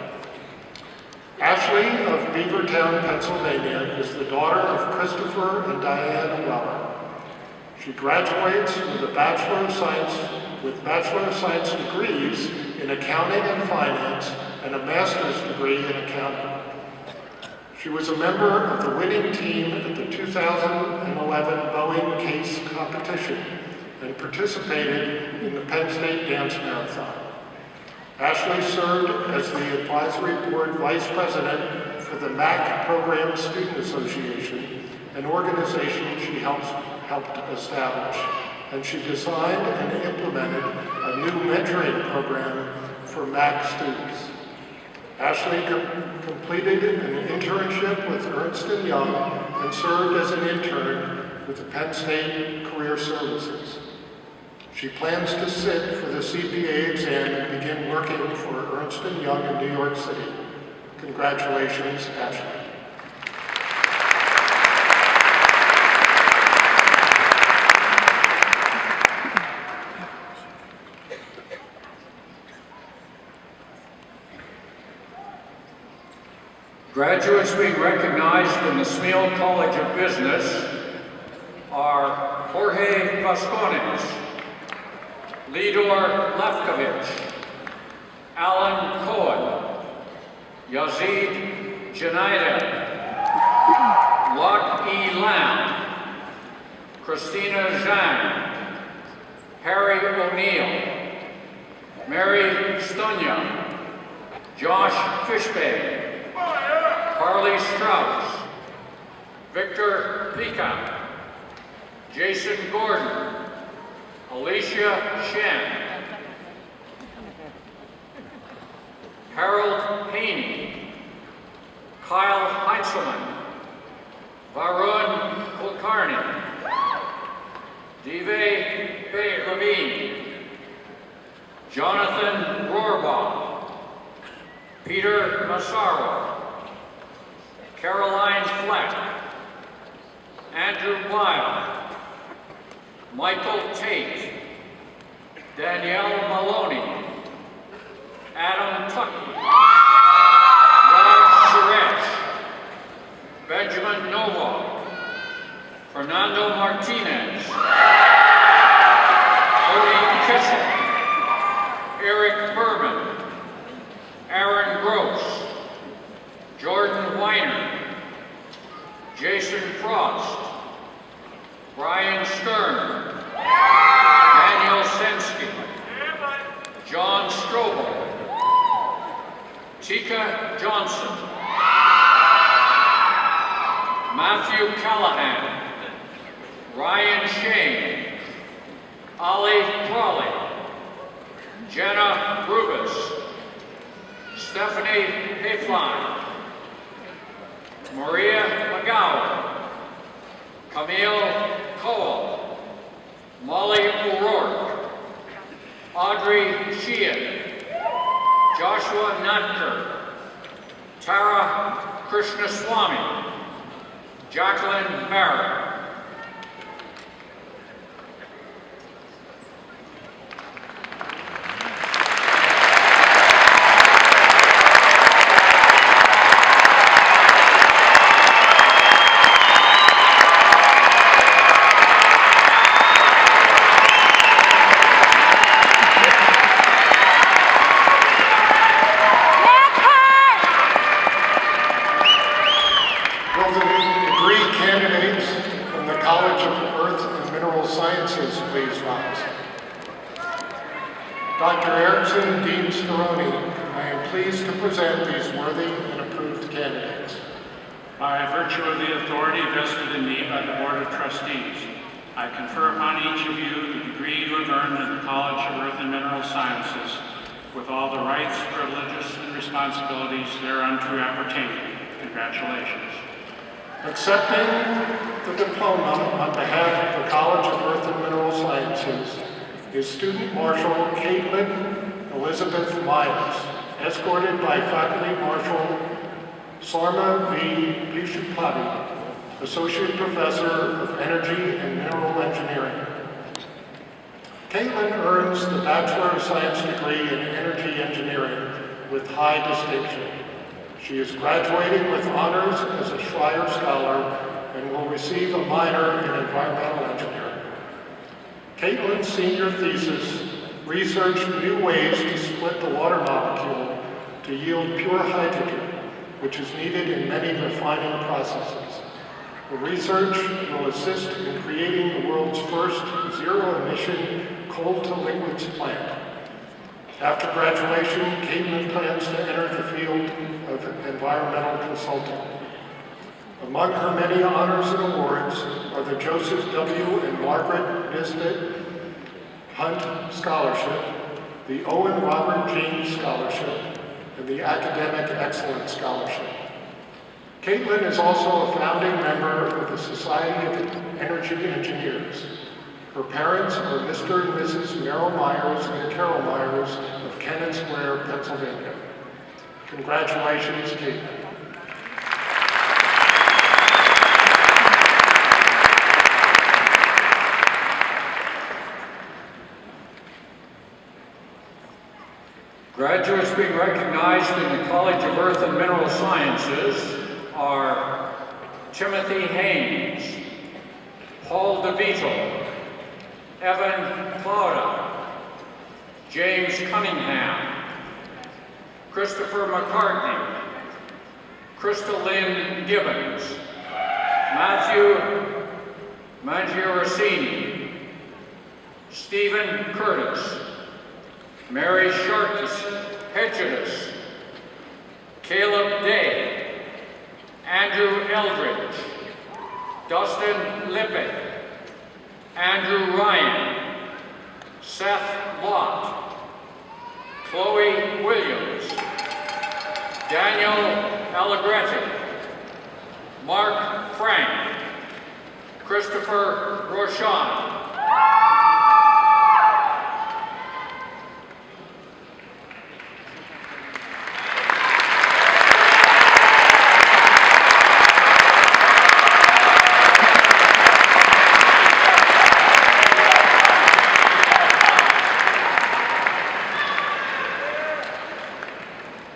Ashley of Beavertown, Pennsylvania, is the daughter of Christopher and Diane Weller. She graduates with Bachelor of Science degrees in Accounting and Finance and a Master's degree in Accounting. She was a member of the winning team at the 2011 Boeing Case competition and participated in the Penn State Dance Marathon. Ashley served as the Advisory Board Vice President for the MAC Program Student Association, an organization she helped establish, and she designed and implemented a new mentoring program for MAC students. Ashley completed an internship with Ernst & Young and served as an intern with the Penn State Career Services. She plans to sit for the CPA exam and begin working for Ernst & Young in New York City. Congratulations, Ashley.
Graduates being recognized in the Smeal College of Business are Jorge Vascones, Lidor Lefkovich, Alan Cohen, Yazid Janida, Lok E. Lam, Christina Zhang, Harry O'Neill, Mary Stunya, Josh Fishbay, Carly Strauss, Victor Peacock, Jason Gordon, Alicia Shen, Harold Haney, Kyle Heinzelman, Varun Kulkarni, Dive Levine, Jonathan Rohrbach, Peter Massaro, Caroline Fleck, Andrew Weil, Michael Tate, Danielle Maloney, Adam Tucky, Raj Surratt, Benjamin Novak, Fernando Martinez, Cody Kissel, Eric Berman, Aaron Gross, Jordan Weiner, Jason Frost, Brian Stern, Daniel Sensky, John Strobel, Tika Johnson, Matthew Callahan, Ryan Shane, Ali Crawley, Jenna Rubis, Stephanie Hayfline, Maria McGowan, Camille Cole, Molly O'Rourke, Audrey Sheehan, Joshua Nutker, Tara Krishnaswamy, Jacqueline Barrett.
Will the degree candidates from the College of Earth and Mineral Sciences please rise? Dr. Erickson, Dean Speroni, I am pleased to present these worthy and approved candidates.
By virtue of the authority vested in me by the Board of Trustees, I confer upon each of you the degree you have earned in the College of Earth and Mineral Sciences with all the rights, privileges, and responsibilities thereunto appertaining. Congratulations.
Accepting the diploma on behalf of the College of Earth and Mineral Sciences is Student Marshal Caitlin Elizabeth Myers, escorted by Faculty Marshal Sarma V. Pishupati, Associate Professor of Energy and Mineral Engineering. Caitlin earns the Bachelor of Science degree in Energy Engineering with high distinction. She is graduating with honors as a Schreier Scholar and will receive a minor in Environmental Engineering. Caitlin's senior thesis researched new ways to split the water molecule to yield pure hydrogen, which is needed in many refining processes. The research will assist in creating the world's first zero-emission coal-to-liquids plant. After graduation, Caitlin plans to enter the field of environmental consulting. Among her many honors and awards are the Joseph W. and Margaret Nisbet Hunt Scholarship, the Owen Robert James Scholarship, and the Academic Excellence Scholarship. Caitlin is also a founding member of the Society of Energy Engineers. Her parents are Mr. and Mrs. Merrill Myers and Carol Myers of Cannon Square, Pennsylvania. Congratulations, Caitlin.
Graduates being recognized in the College of Earth and Mineral Sciences are Timothy Haynes, Paul DeVito, Evan Clauda, James Cunningham, Christopher McCartney, Crystal Lynn Gibbons, Matthew Mangiaracini, Stephen Curtis, Mary Hedges, Caleb Day, Andrew Eldridge, Dustin Lippitt, Andrew Ryan, Seth Lott, Chloe Williams, Daniel Allegretti, Mark Frank, Christopher Rochon.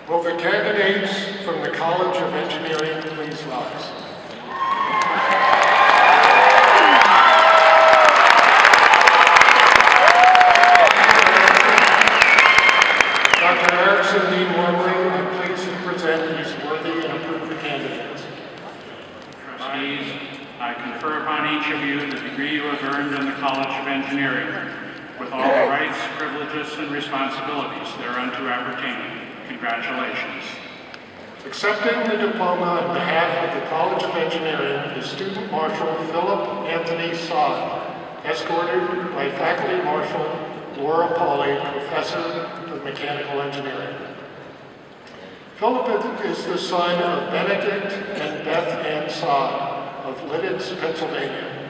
Will the candidates from the College of Engineering please rise? Dr. Erickson, Dean Wormley, I'm pleased to present these worthy and approved candidates.
Trustees, I confer upon each of you the degree you have earned in the College of Engineering with all the rights, privileges, and responsibilities thereunto appertaining. Congratulations.
Accepting the diploma on behalf of the College of Engineering is Student Marshal Philip Anthony Sod, escorted by Faculty Marshal Laura Pauley, Professor of Mechanical Engineering. Philip is the son of Benedict and Beth Ann Sod of Lidditz, Pennsylvania.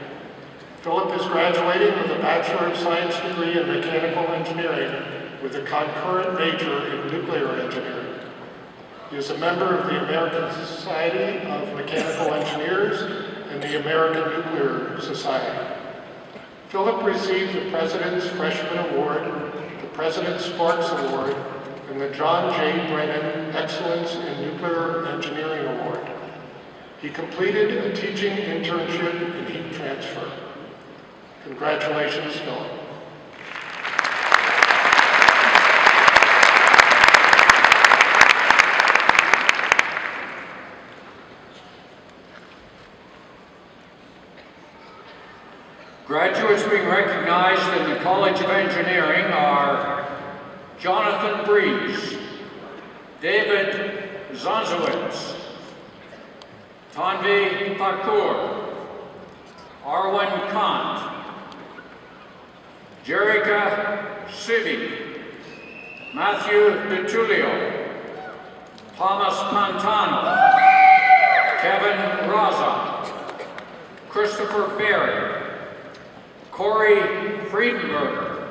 Philip is graduating with a Bachelor of Science degree in Mechanical Engineering with a concurrent major in nuclear engineering. He is a member of the American Society of Mechanical Engineers and the American Nuclear Society. Philip received the President's Freshman Award, the President's Sparks Award, and the John J. Brennan Excellence in Nuclear Engineering Award. He completed a teaching internship in heat transfer. Congratulations, Philip.
Graduates being recognized in the College of Engineering are Jonathan Breeze, David Zonzowitz, Tanvi Thakur, Arwen Kant, Jerrica Sivi, Matthew DiTullio, Thomas Pantano, Kevin Raza, Christopher Berry, Corey Friedenberger,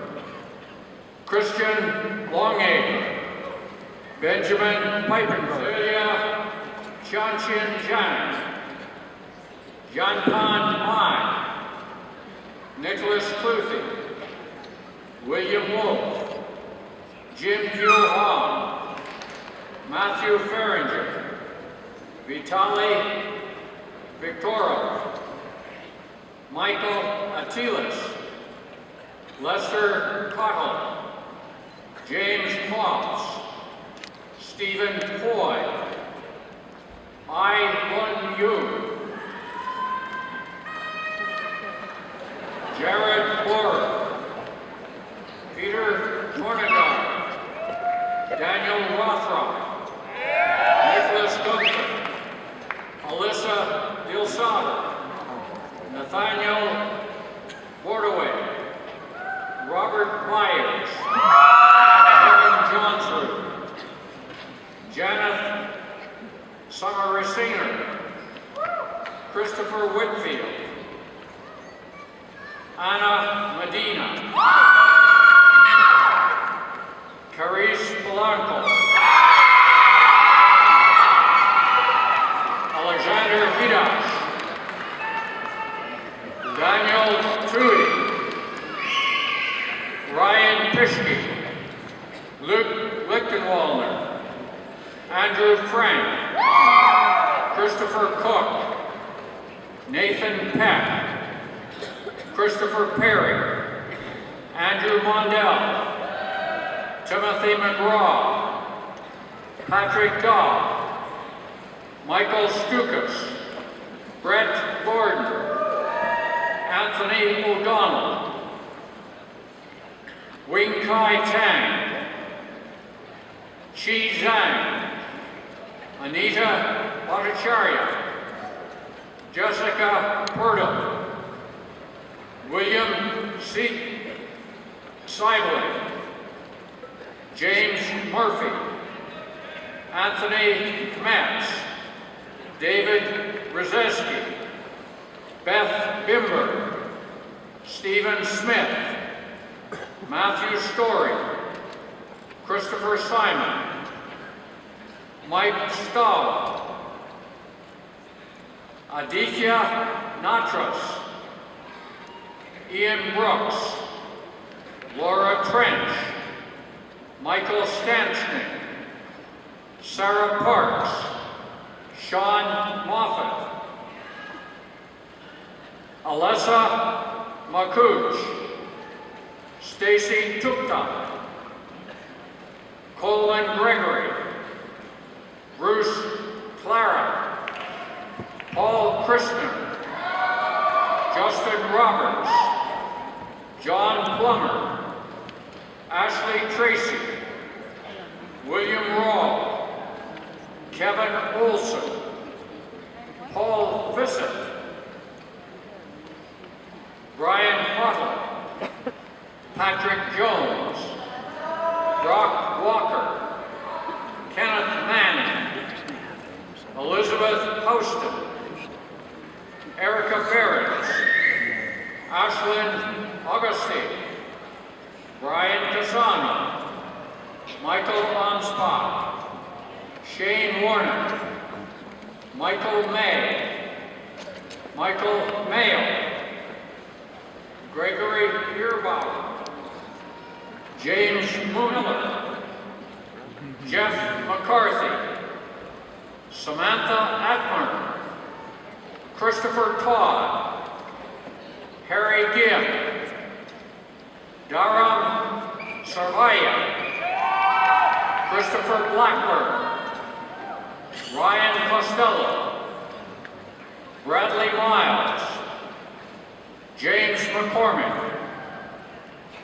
Christian Longacre, Benjamin Pipenberg, Celia Chanchin Janet, Janpan Mai, Nicholas Cluthy, William Wolf, Jim Hugh Hahn, Matthew Feringer, Vitali Victorov, Michael Atilis, Lester Cottle, James Klops, Stephen Hoy, Ai Lun Yu, Jared Borer, Peter Tornegard, Daniel Rothrock, Nicholas Gunther, Alyssa Dilsada, Nathaniel Bordaway, Robert Myers, Kevin Johnsrud, Janet Samarasinger, Christopher Whitfield, Anna Medina, Carice Polanco, Alexander Hidas, Daniel Tui, Ryan Pischke, Luke Lichtenwaldner, Andrew Frank, Christopher Cook, Nathan Peck, Christopher Perry, Andrew Mondell, Timothy McGraw, Patrick Daw, Michael Stukas, Brett Gordon, Anthony O'Donnell, Wing Kai Tang, Chi Zhang, Anita Bhattacharya, Jessica Purdle, William C. Seibling, James Murphy, Anthony Kmetz, David Brzezinski, Beth Bimber, Stephen Smith, Matthew Story, Christopher Simon, Mike Stahl, Aditya Natras, Ian Brooks, Laura Trench, Michael Stanchnik, Sarah Parks, Sean Moffat, Alessa Makuch, Stacy Tupta, Colin Gregory, Bruce Clara, Paul Christner, Justin Roberts, John Plummer, Ashley Tracy, William Raw, Kevin Olson, Paul Bissett, Brian Hottle, Patrick Jones, Brock Walker, Kenneth Manning, Elizabeth Houston, Erica Barrett, Ashlyn Augustine, Brian Casano, Michael Onspot, Shane Warner, Michael May, Michael Mayo, Gregory Bierbauer, James Miller, Jeff McCarthy, Samantha Atmer, Christopher Todd, Harry Gibb, Dharam Sarvaya, Christopher Blackburn, Ryan Costello, Bradley Miles, James McCormick,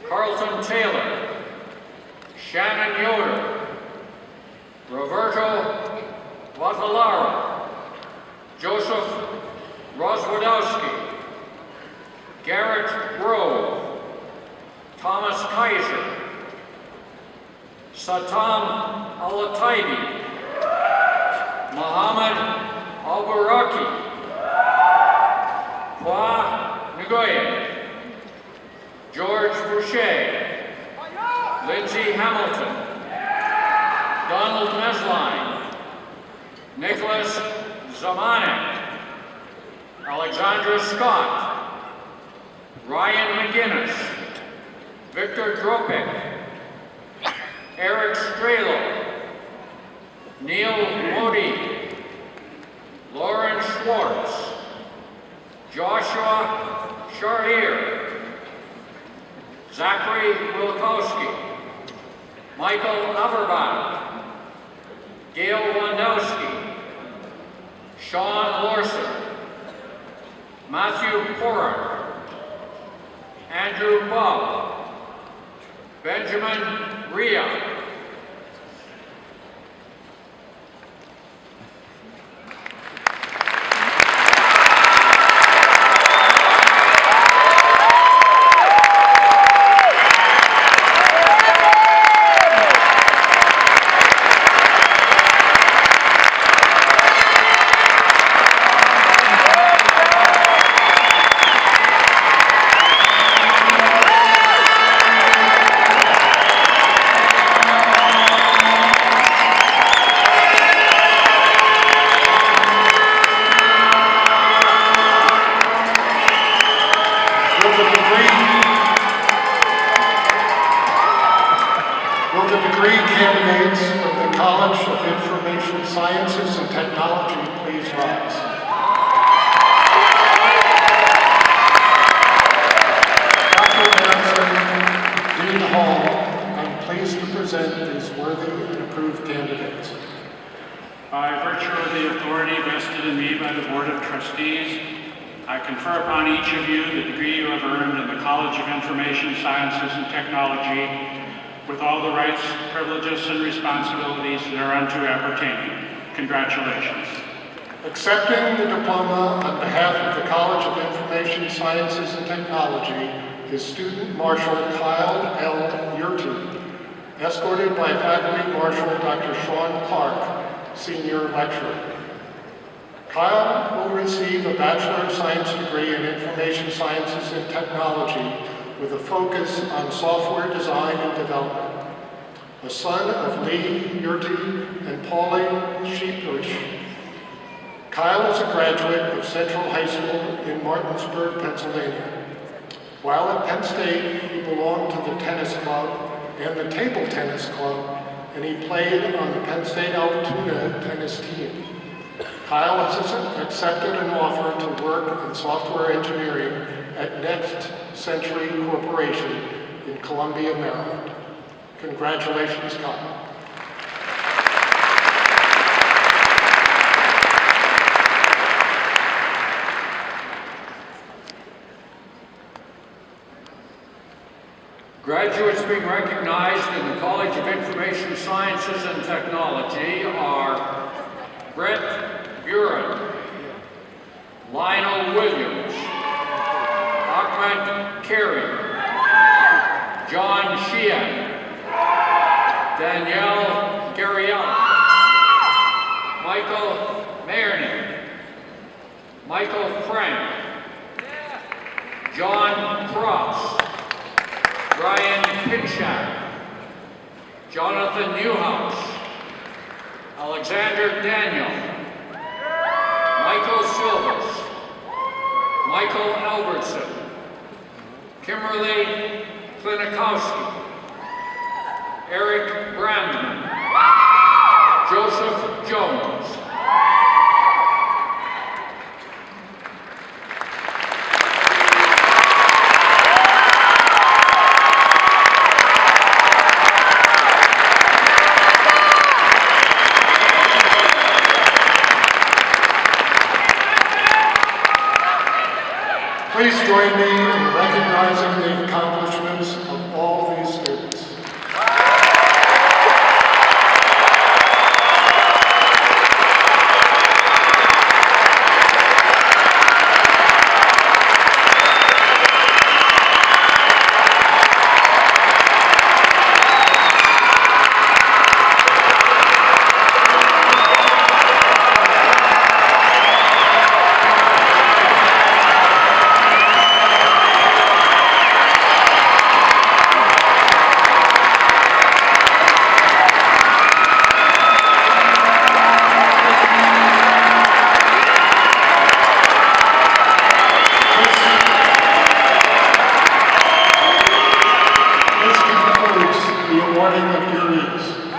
Carlton Taylor, Shannon Yoder, Roberto Vatalaro, Joseph Roswadowski, Garrett Grove, Thomas Kaiser, Satam Alataibi, Mohammed Albaraki, Kwa Nguyen, George Boucher, Lindsay Hamilton, Donald Mesline, Nicholas Zamanek, Alexandra Scott, Ryan McGinnis, Victor Dropek, Eric Strelo, Neil Modi, Lauren Schwartz, Joshua Charlier, Zachary Wilkowski, Michael Averbach, Gail Wandowski, Sean Lorson, Matthew Poran, Andrew Bob, Benjamin Ria,
Will the degree candidates from the College of Information Sciences and Technology please rise? Dr. Erickson, Dean Hall, I'm pleased to present these worthy and approved candidates.
By virtue of the authority vested in me by the Board of Trustees, I confer upon each of you the degree you have earned in the College of Information Sciences and Technology with all the rights, privileges, and responsibilities thereunto appertaining. Congratulations.
Accepting the diploma on behalf of the College of Information Sciences and Technology is Student Marshal Kyle L. Yurtu, escorted by Faculty Marshal Dr. Sean Clark, Senior Lecturer. Kyle will receive a Bachelor of Science degree in Information Sciences and Technology with a focus on software design and development. A son of Lee Yurtu and Pauline Sheepish, Kyle is a graduate of Central High School in Martinsburg, Pennsylvania. While at Penn State, he belonged to the tennis club and the table tennis club, and he played on the Penn State Altoona tennis team. Kyle has accepted an offer to work in software engineering at Next Century Corporation in Columbia, Maryland. Congratulations, Kyle.
Graduates being recognized in the College of Information Sciences and Technology are Brett Buren, Lionel Williams, Ahmed Carey, John Sheehan, Danielle Garriella, Michael Mayerny, Michael Frank, John Cross, Brian Pinchak, Jonathan Newhouse, Alexander Daniel, Michael Silvers, Michael Albertson, Kimberly Klinikowski, Eric Brandman, Joseph Jones.
Please join me in recognizing the accomplishments of all these students.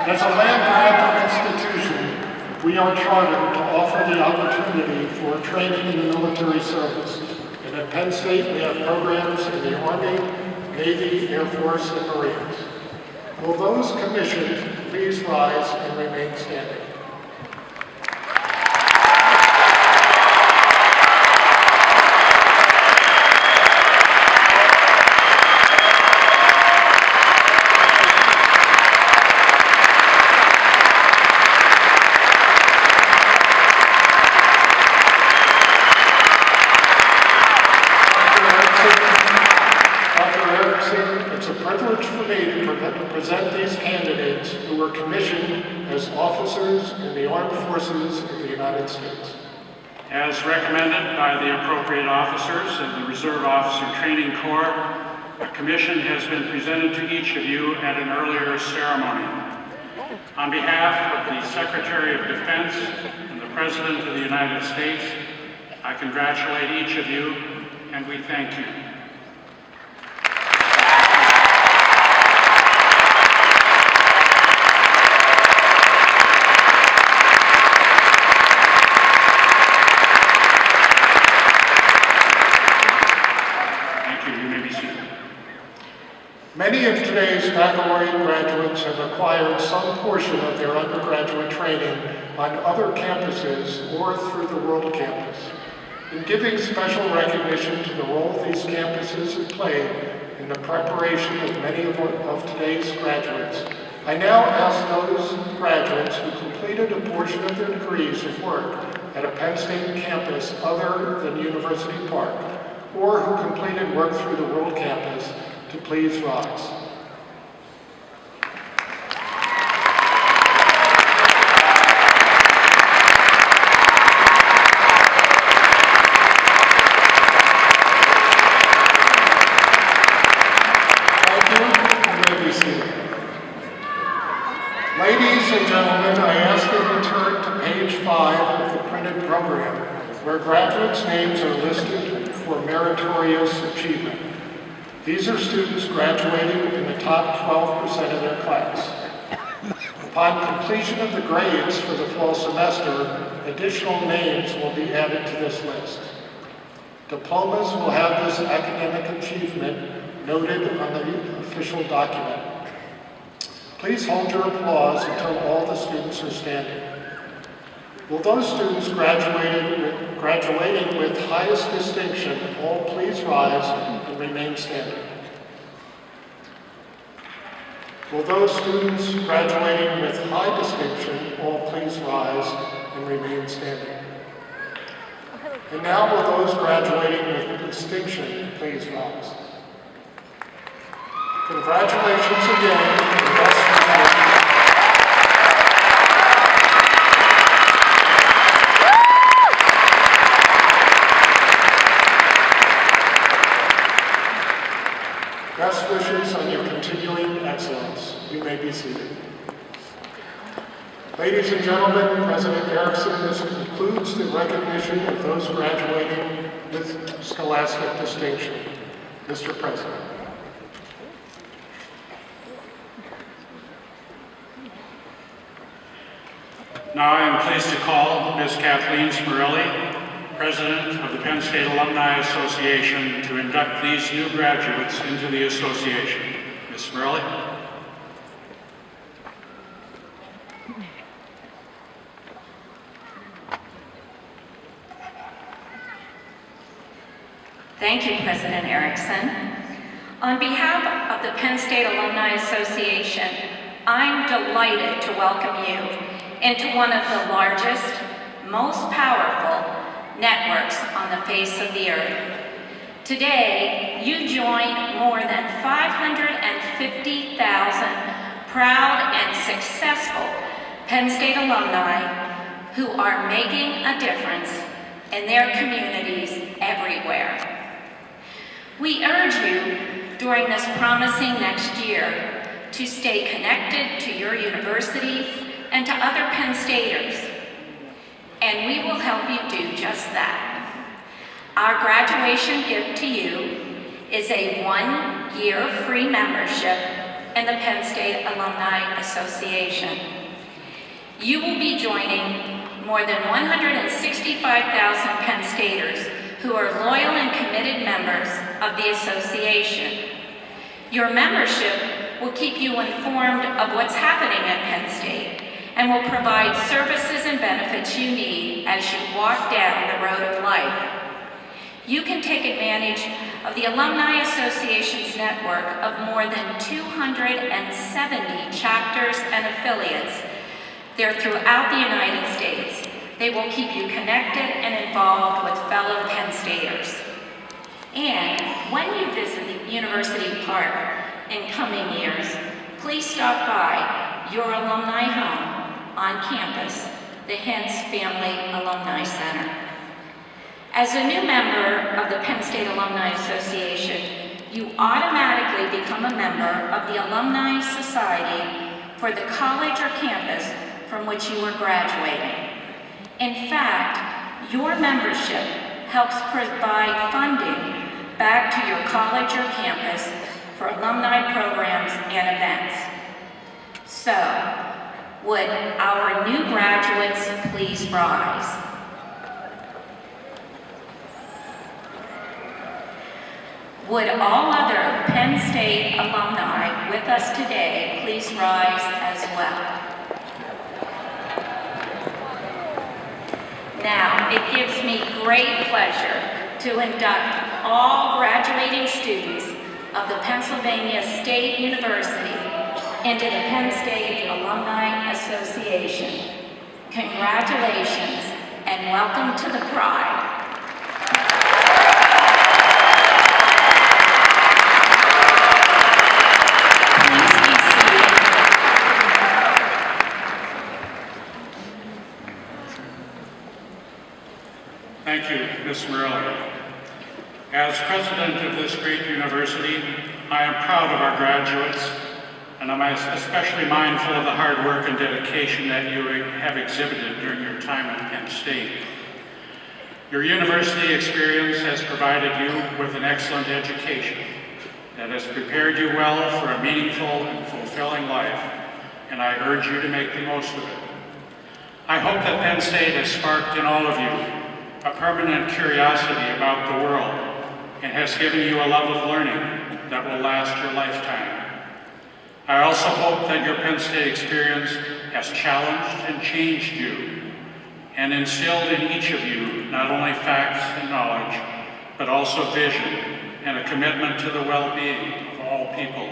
As a land-grant institution, we are chartered to offer the opportunity for training in the military service. And at Penn State, we have programs in the Army, Navy, Air Force, and Marines. Will those commissioned please rise and remain standing? It's a privilege for me to present these candidates who were commissioned as officers in the Armed Forces of the United States.
As recommended by the appropriate officers of the Reserve Officer Training Corps, a commission has been presented to each of you at an earlier ceremony. On behalf of the Secretary of Defense and the President of the United States, I congratulate each of you and we thank you.
Many of today's baccalaureate graduates have acquired some portion of their undergraduate training on other campuses or through the World Campus. In giving special recognition to the role these campuses have played in the preparation of many of today's graduates, I now ask those graduates who completed a portion of their degrees of work at a Penn State campus other than University Park, or who completed work through the World Campus, to please rise. Thank you. You may be seated. Ladies and gentlemen, I ask you to turn to page 5 of the printed program, where graduates' names are listed for meritorious achievement. These are students graduating in the top 12% of their class. Upon completion of the grades for the fall semester, additional names will be added to this list. Diplomas will have this academic achievement noted on the official document. Please hold your applause until all the students are standing. Will those students graduating with highest distinction all please rise and remain standing? Will those students graduating with high distinction all please rise and remain standing? And now will those graduating with distinction please rise? Congratulations again, and best wishes. Best wishes on your continuing excellence. You may be seated. Ladies and gentlemen, President Erickson, this concludes the recognition of those graduating with scholastic distinction. Mr. President.
Now I am pleased to call Ms. Kathleen Smirelli, President of the Penn State Alumni Association, to induct these new graduates into the association. Ms. Smirelli.
Thank you, President Erickson. On behalf of the Penn State Alumni Association, I'm delighted to welcome you into one of the largest, most powerful networks on the face of the earth. Today, you join more than 550,000 proud and successful Penn State alumni who are making a difference in their communities everywhere. We urge you during this promising next year to stay connected to your university and to other Penn Staters, and we will help you do just that. Our graduation gift to you is a 1-year free membership and the Penn State Alumni Association. You will be joining more than 165,000 Penn Staters who are loyal and committed members of the association. Your membership will keep you informed of what's happening at Penn State and will provide services and benefits you need as you walk down the road of life. You can take advantage of the Alumni Association's network of more than 270 chapters and affiliates. They're throughout the United States. They will keep you connected and involved with fellow Penn Staters. And when you visit the University Park in coming years, please stop by your alumni home on campus, the Hens Family Alumni Center. As a new member of the Penn State Alumni Association, you automatically become a member of the Alumni Society for the college or campus from which you are graduating. In fact, your membership helps provide funding back to your college or campus for alumni programs and events. So, would our new graduates please rise? Would all other Penn State alumni with us today please rise as well? Now, it gives me great pleasure to induct all graduating students of the Pennsylvania State University into the Penn State Alumni Association. Congratulations and welcome to the pride.
Thank you, Ms. Morelli. As president of this great university, I am proud of our graduates, and I'm especially mindful of the hard work and dedication that you have exhibited during your time at Penn State. Your university experience has provided you with an excellent education that has prepared you well for a meaningful and fulfilling life, and I urge you to make the most of it. I hope that Penn State has sparked in all of you a permanent curiosity about the world and has given you a love of learning that will last your lifetime. I also hope that your Penn State experience has challenged and changed you and instilled in each of you not only facts and knowledge, but also vision and a commitment to the well-being of all people.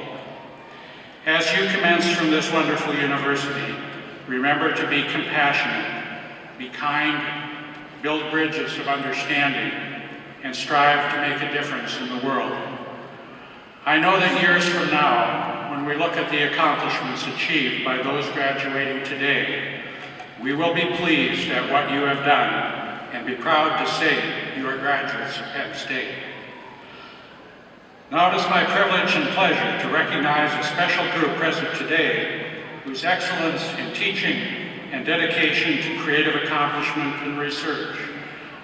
As you commence from this wonderful university, remember to be compassionate, be kind, build bridges of understanding, and strive to make a difference in the world. I know that years from now, when we look at the accomplishments achieved by those graduating today, we will be pleased at what you have done and be proud to say you are graduates of Penn State. Now it is my privilege and pleasure to recognize a special group present today whose excellence in teaching and dedication to creative accomplishment and research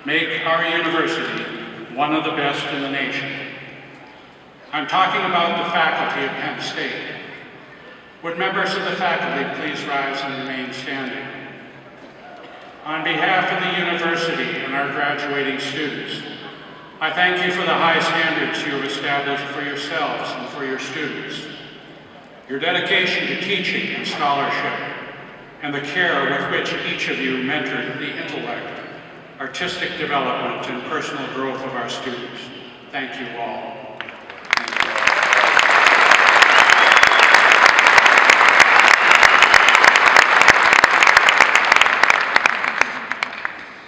make our university one of the best in the nation. I'm talking about the faculty of Penn State. Would members of the faculty please rise and remain standing? On behalf of the university and our graduating students, I thank you for the high standards you have established for yourselves and for your students. Your dedication to teaching and scholarship, and the care with which each of you mentored the intellect, artistic development, and personal growth of our students. Thank you all.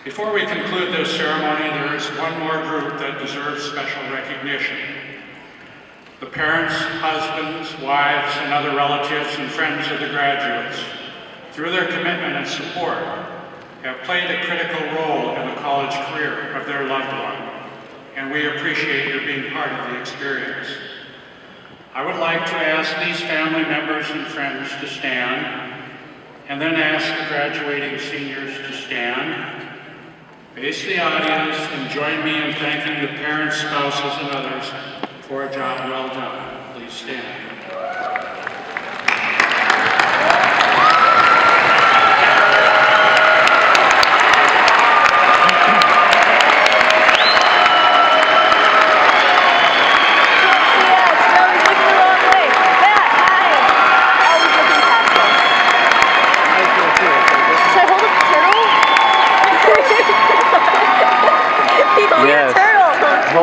Before we conclude this ceremony, there is one more group that deserves special recognition. The parents, husbands, wives, and other relatives and friends of the graduates, through their commitment and support, have played a critical role in the college career of their loved one, and we appreciate your being part of the experience. I would like to ask these family members and friends to stand, and then ask the graduating seniors to stand, face the audience, and join me in thanking the parents, spouses, and others for a job well done. Please stand.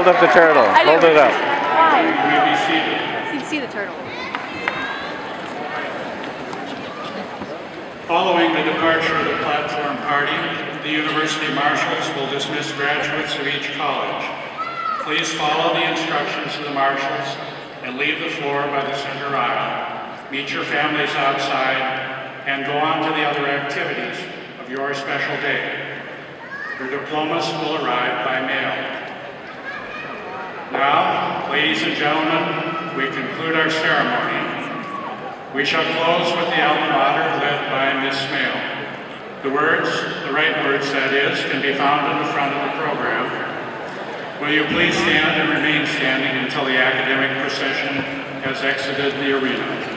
up the turtle.
I
Hold
do.
it up.
Why?
You may be seated.
You can see the turtle.
Following the departure of the platform party, the university marshals will dismiss graduates of each college. Please follow the instructions of the marshals and leave the floor by the center aisle. Meet your families outside and go on to the other activities of your special day. Your diplomas will arrive by mail. Now, ladies and gentlemen, we conclude our ceremony. We shall close with the alma mater led by Miss Smale. The right words that is, can be found in the front of the program. Will you please stand and remain standing until the academic procession has exited the arena?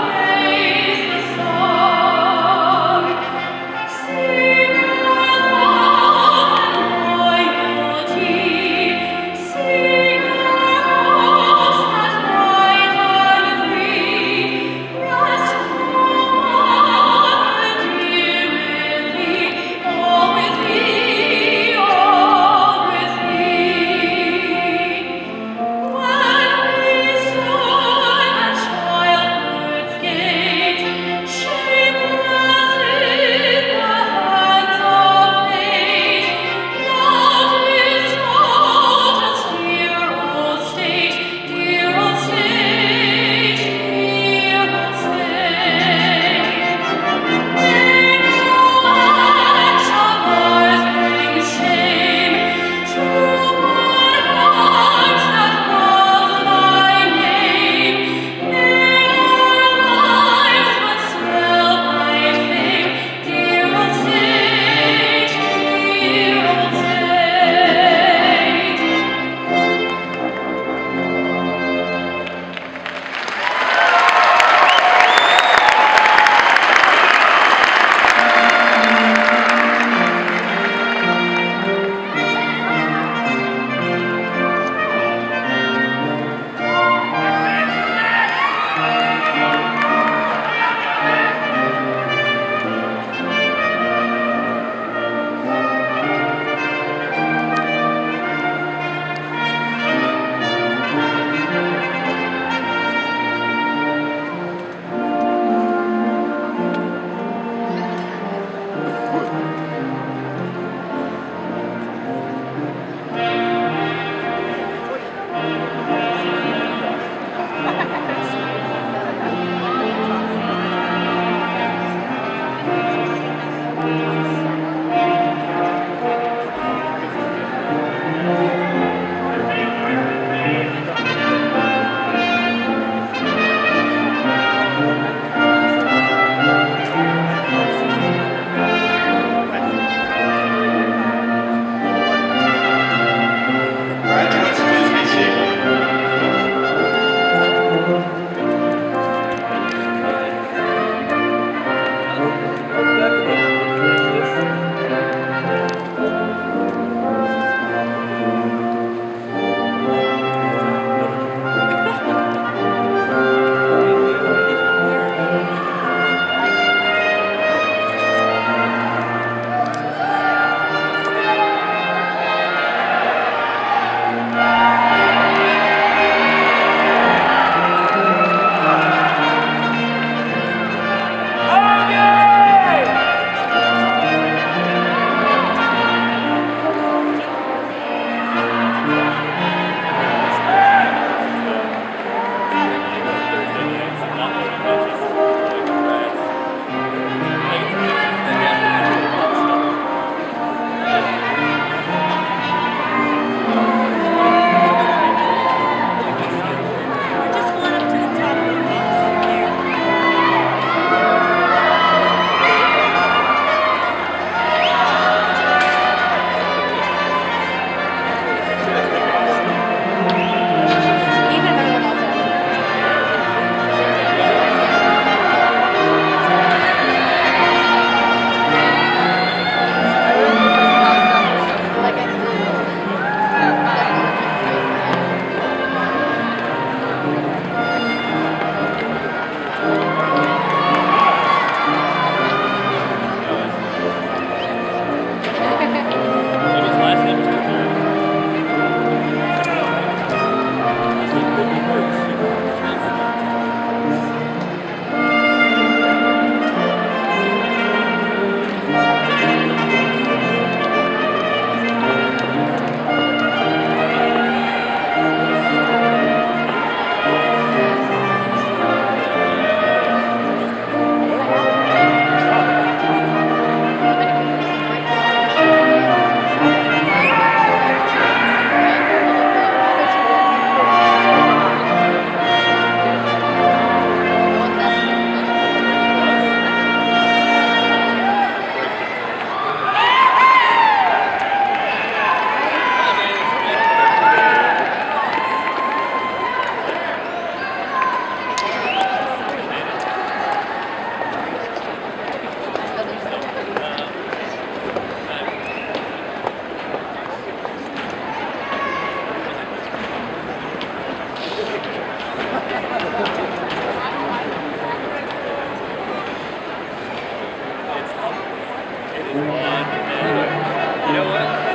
Praise the song,
You know what?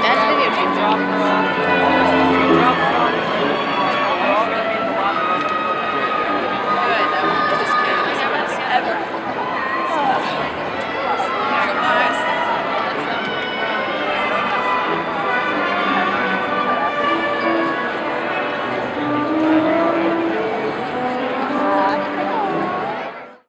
That's videotape drop.